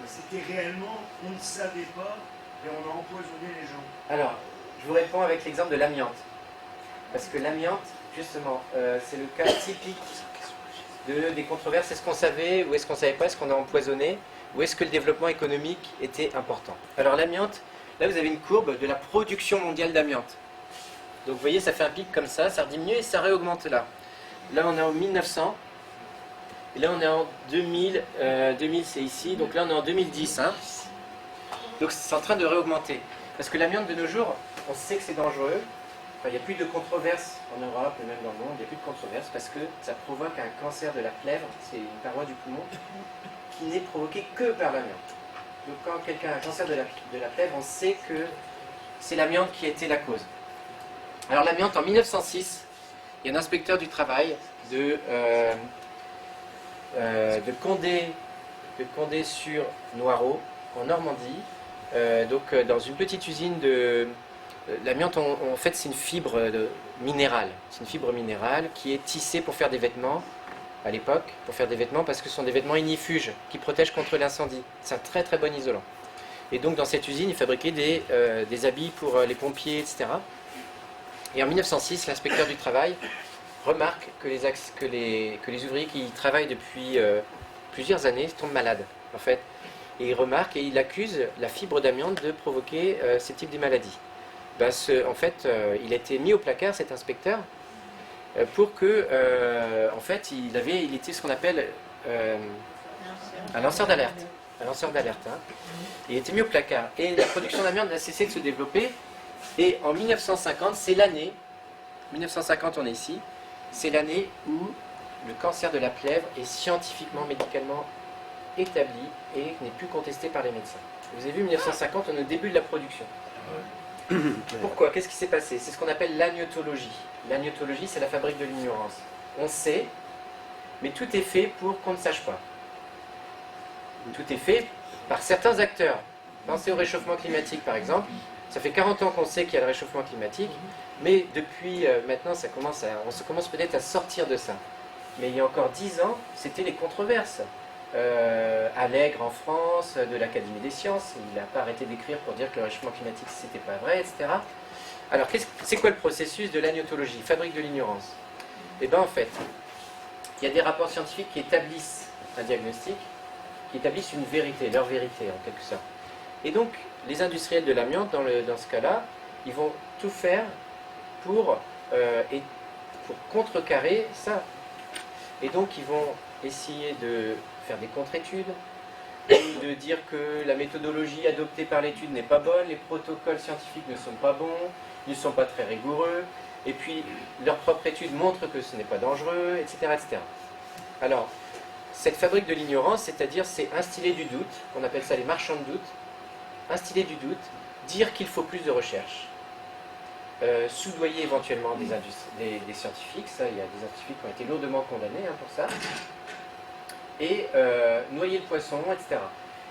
C: c'était réellement, on ne savait pas, et on a empoisonné les gens.
A: Alors, je vous réponds avec l'exemple de l'amiante. Parce que l'amiante, justement, c'est le cas typique des controverses. Est-ce qu'on savait ou est-ce qu'on ne savait pas? Est-ce qu'on a empoisonné? Ou est-ce que le développement économique était important? Alors l'amiante, là vous avez une courbe de la production mondiale d'amiante. Donc vous voyez, ça fait un pic comme ça diminue et ça réaugmente là. Là on est en 1900. Et là on est en 2000. 2000 c'est ici. Donc là on est en 2010. Hein. Donc c'est en train de réaugmenter. Parce que l'amiante de nos jours, on sait que c'est dangereux. Enfin, il n'y a plus de controverses en Europe et même dans le monde, il n'y a plus de controverses parce que ça provoque un cancer de la plèvre, c'est une paroi du poumon, qui n'est provoqué que par l'amiante. Donc quand quelqu'un a un cancer de la plèvre, on sait que c'est l'amiante qui a été la cause. Alors l'amiante, en 1906, il y a un inspecteur du travail de Condé sur Noireau, en Normandie, dans une petite usine de... L'amiante, en fait, c'est une fibre minérale. C'est une fibre minérale qui est tissée pour faire des vêtements, à l'époque, pour faire des vêtements, parce que ce sont des vêtements ignifuges, qui protègent contre l'incendie. C'est un très très bon isolant. Et donc, dans cette usine, ils fabriquaient des habits pour les pompiers, etc. Et en 1906, l'inspecteur du travail remarque que les ouvriers qui y travaillent depuis plusieurs années tombent malades, en fait. Et il remarque et il accuse la fibre d'amiante de provoquer ce type de maladie. En fait, il a été mis au placard, cet inspecteur, pour que, en fait, il était ce qu'on appelle un lanceur d'alerte. Un lanceur d'alerte. Hein. Il était mis au placard. Et la production d'amiante a cessé de se développer. Et en 1950, c'est l'année, 1950 on est ici, c'est l'année où le cancer de la plèvre est scientifiquement, médicalement établi et n'est plus contesté par les médecins. Vous avez vu, 1950, on est au début de la production. Pourquoi? Qu'est-ce qui s'est passé? C'est ce qu'on appelle l'agnotologie. L'agnotologie, c'est la fabrique de l'ignorance. On sait, mais tout est fait pour qu'on ne sache pas. Tout est fait par certains acteurs. Pensez au réchauffement climatique, par exemple. Ça fait 40 ans qu'on sait qu'il y a le réchauffement climatique, mais depuis maintenant, on se commence peut-être à sortir de ça. Mais il y a encore 10 ans, c'était les controverses. Allègre en France, de l'Académie des sciences, il n'a pas arrêté d'écrire pour dire que le réchauffement climatique c'était pas vrai, etc. Alors c'est quoi le processus de l'agnotologie, fabrique de l'ignorance? Et bien en fait, il y a des rapports scientifiques qui établissent un diagnostic, qui établissent une vérité, leur vérité en quelque sorte. Et donc les industriels de l'amiante, dans ce cas-là, ils vont tout faire pour contrecarrer ça. Et donc ils vont essayer de faire des contre-études, de dire que la méthodologie adoptée par l'étude n'est pas bonne, les protocoles scientifiques ne sont pas bons, ils ne sont pas très rigoureux, et puis leur propre étude montre que ce n'est pas dangereux, etc., etc. Alors, cette fabrique de l'ignorance, c'est-à-dire c'est instiller du doute, on appelle ça les marchands de doute, instiller du doute, dire qu'il faut plus de recherche, soudoyer éventuellement des scientifiques, ça il y a des scientifiques qui ont été lourdement condamnés pour ça, et noyer le poisson, etc.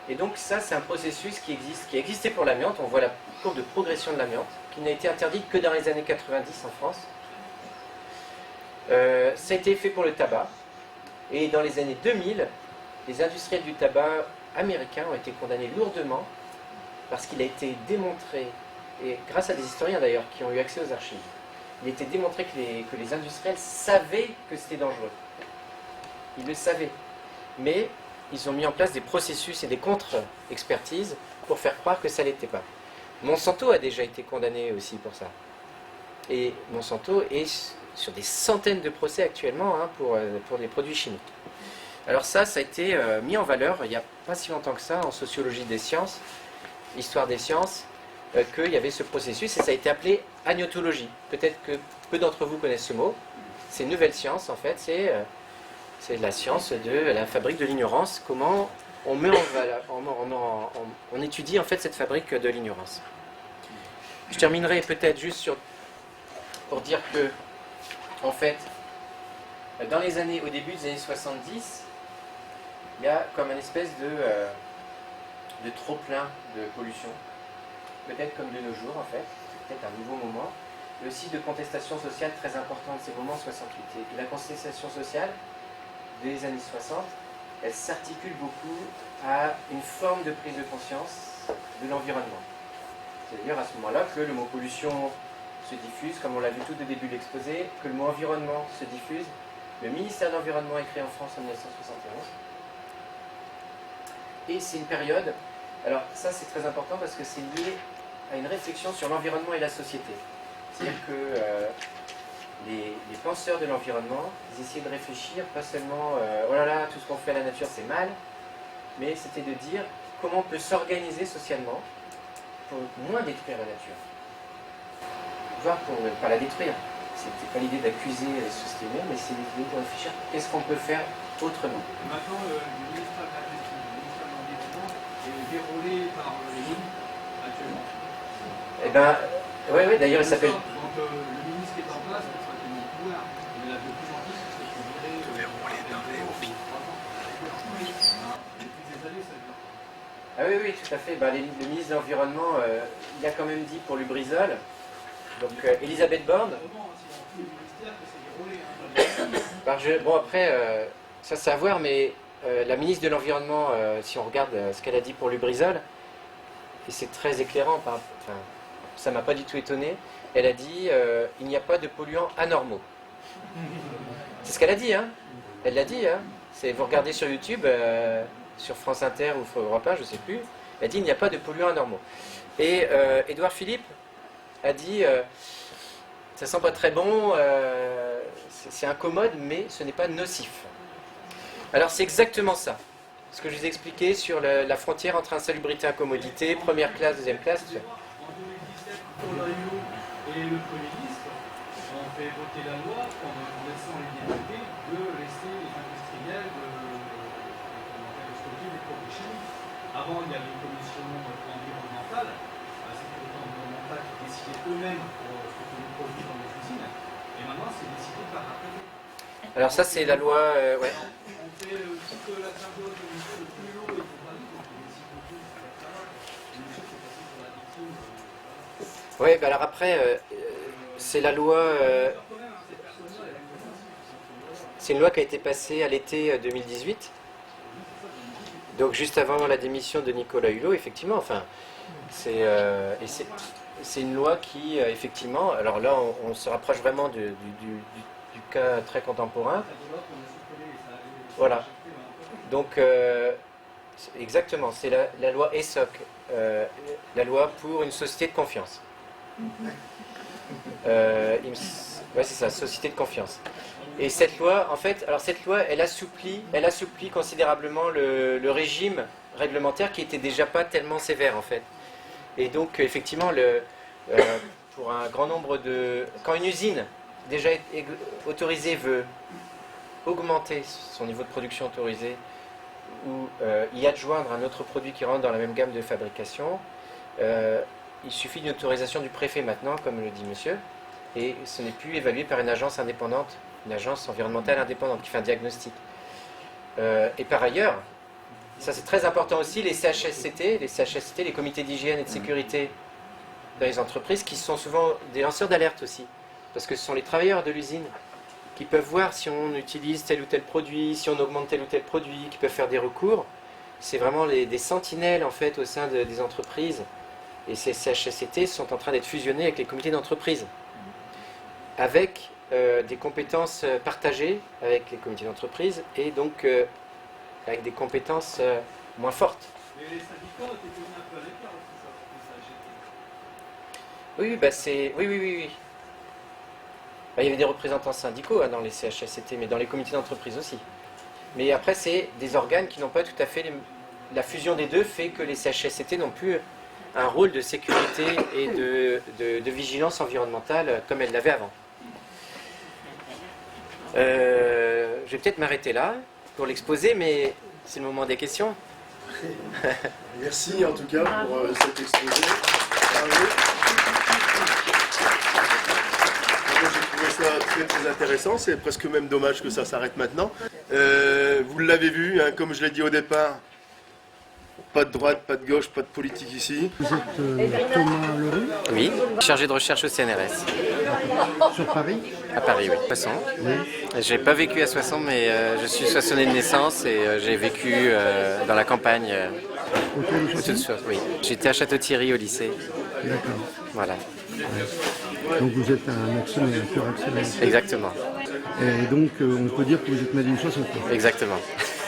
A: Et donc ça, c'est un processus qui a existé pour l'amiante. On voit la courbe de progression de l'amiante, qui n'a été interdite que dans les années 90 en France. Ça a été fait pour le tabac. Et dans les années 2000, les industriels du tabac américains ont été condamnés lourdement parce qu'il a été démontré, et grâce à des historiens d'ailleurs qui ont eu accès aux archives, il a été démontré que les industriels savaient que c'était dangereux. Ils le savaient. Mais ils ont mis en place des processus et des contre-expertises pour faire croire que ça ne l'était pas. Monsanto a déjà été condamné aussi pour ça. Et Monsanto est sur des centaines de procès actuellement pour des produits chimiques. Alors ça a été mis en valeur il n'y a pas si longtemps que ça en sociologie des sciences, histoire des sciences, qu'il y avait ce processus et ça a été appelé agnotologie. Peut-être que peu d'entre vous connaissent ce mot. C'est une nouvelle science en fait, c'est C'est la science de la fabrique de l'ignorance. Comment on met en valeur, on étudie en fait cette fabrique de l'ignorance. Je terminerai peut-être juste pour dire que, en fait, au début des années 70, il y a comme une espèce de trop-plein de pollution, peut-être comme de nos jours en fait, c'est peut-être un nouveau moment, et aussi de contestation sociale très importante, ces moments 68. Et la contestation sociale des années 60, elle s'articule beaucoup à une forme de prise de conscience de l'environnement. C'est d'ailleurs à ce moment-là que le mot pollution se diffuse, comme on l'a vu tout au début de l'exposé, que le mot environnement se diffuse. Le ministère de l'Environnement est créé en France en 1971. Et c'est une période, alors ça c'est très important parce que c'est lié à une réflexion sur l'environnement et la société. C'est-à-dire que les penseurs de l'environnement, ils essayaient de réfléchir, pas seulement oh là là, tout ce qu'on fait à la nature c'est mal, mais c'était de dire comment on peut s'organiser socialement pour moins détruire la nature, voire pour ne pas la détruire. C'était pas l'idée d'accuser la société humaine, mais c'est l'idée de réfléchir qu'est-ce qu'on peut faire autrement.
C: Maintenant, le ministère de l'Environnement est déroulé par les jeunes actuellement.
A: Eh bien, oui, d'ailleurs il s'appelle...
C: Donc le ministre qui est en place, c'est certainement pouvoir, mais là de plus en plus, c'est que virer dans les 3 ans. Depuis des années, ça dure.
A: Ah oui, tout à fait. Le ministre de l'Environnement, il a quand même dit pour Lubrizol, donc Elisabeth Borne... Bon après, ça c'est à voir, mais la ministre de l'Environnement, si on regarde ce qu'elle a dit pour Lubrizol, et c'est très éclairant, ça m'a pas du tout étonné, elle a dit il n'y a pas de polluants anormaux. C'est ce qu'elle a dit, hein. Elle l'a dit, hein. Vous regardez sur YouTube, sur France Inter ou Europe 1, je sais plus, elle a dit il n'y a pas de polluants anormaux. Et Édouard Philippe a dit ça sent pas très bon, c'est incommode, mais ce n'est pas nocif. Alors c'est exactement ça. Ce que je vous ai expliqué sur la frontière entre insalubrité et incommodité, première classe, deuxième classe.
C: En 2017, et le Premier ministre ont fait voter la loi en laissant les libertés de laisser les industriels de stocker les produits chimiques. Avant, il y avait une commission environnementale, la sécurité environnementale qui décidait eux-mêmes pour stocker les produits dans les usines. Et maintenant, c'est décidé par la préfecture.
A: Alors ça, c'est la loi... ouais.
C: On fait toute la symbiose de monsieur le plus haut et compagnie, donc il décide de tout, c'est pas ça. Et monsieur, c'est passé sur la victime.
A: Oui, alors après, c'est la loi... c'est une loi qui a été passée à l'été 2018. Donc juste avant la démission de Nicolas Hulot, effectivement, enfin, c'est une loi qui, effectivement, alors là, on se rapproche vraiment du cas très contemporain. Voilà. Donc, exactement, c'est la loi ESSOC, la loi pour une société de confiance. Ouais, c'est ça, société de confiance. Et cette loi, en fait, alors cette loi, elle assouplit considérablement le régime réglementaire qui était déjà pas tellement sévère, en fait. Et donc, effectivement, pour un grand nombre de... Quand une usine déjà autorisée veut augmenter son niveau de production autorisé ou y adjoindre un autre produit qui rentre dans la même gamme de fabrication, il suffit d'une autorisation du préfet maintenant, comme le dit monsieur, et ce n'est plus évalué par une agence indépendante, une agence environnementale indépendante qui fait un diagnostic. Et par ailleurs, ça c'est très important aussi, les CHSCT, les comités d'hygiène et de sécurité dans les entreprises, qui sont souvent des lanceurs d'alerte aussi, parce que ce sont les travailleurs de l'usine qui peuvent voir si on utilise tel ou tel produit, si on augmente tel ou tel produit, qui peuvent faire des recours. C'est vraiment des sentinelles en fait au sein des entreprises. Et ces CHSCT sont en train d'être fusionnés avec les comités d'entreprise, avec des compétences partagées avec les comités d'entreprise et donc avec des compétences moins fortes.
C: Mais les syndicats étaient tenus un peu à l'écart aussi, ça,
A: Oui, oui. Il y avait des représentants syndicaux dans les CHSCT, mais dans les comités d'entreprise aussi. Mais après, c'est des organes qui n'ont pas tout à fait... La fusion des deux fait que les CHSCT n'ont plus un rôle de sécurité et de vigilance environnementale comme elles l'avaient avant. Je je vais peut-être m'arrêter là pour l'exposer, mais c'est le moment des questions.
B: Merci en tout cas pour cet exposé. Bravo. Moi, j'ai trouvé ça très très intéressant, c'est presque même dommage que ça s'arrête maintenant. Vous l'avez vu, hein, comme je l'ai dit au départ, pas de droite, pas de gauche, pas de politique ici.
D: Vous êtes Thomas Leroux,
A: Oui, chargé de recherche au CNRS.
D: sur Paris.
A: À Paris, oui. Soissons. J'ai pas vécu à Soissons, mais je suis soissonnais de naissance et j'ai vécu dans la campagne.
D: Autour de
A: Autour de
D: Soissons.
A: Soissons, oui. J'étais à Château-Thierry au lycée.
D: D'accord.
A: Voilà,
D: Donc vous êtes un actionnaire, un pur actionnaire.
A: exactement.
D: Et donc on peut dire que vous êtes Nadine Soissons.
A: Exactement.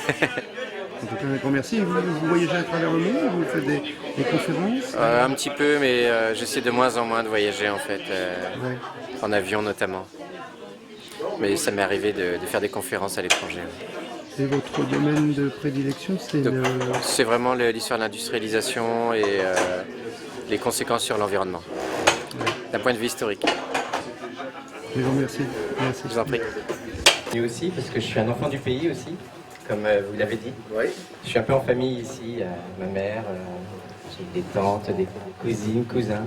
D: En tout cas, un grand merci. Vous voyagez à travers le monde, vous faites des conférences.
A: Un petit peu, mais j'essaie de moins en moins de voyager en fait,
D: Ouais.
A: en avion notamment. Mais ça m'est arrivé de faire des conférences à l'étranger.
D: Et votre domaine de prédilection, c'est
A: Donc,
D: le...
A: c'est vraiment l'histoire de l'industrialisation et les conséquences sur l'environnement, d'un point de vue historique.
D: Je vous remercie. Merci.
A: Je vous en prie. Et aussi, parce que je suis un enfant du pays aussi, comme vous l'avez dit.
B: Oui.
A: Je suis un peu en famille ici, ma mère, j'ai des tantes, des cousines, cousins.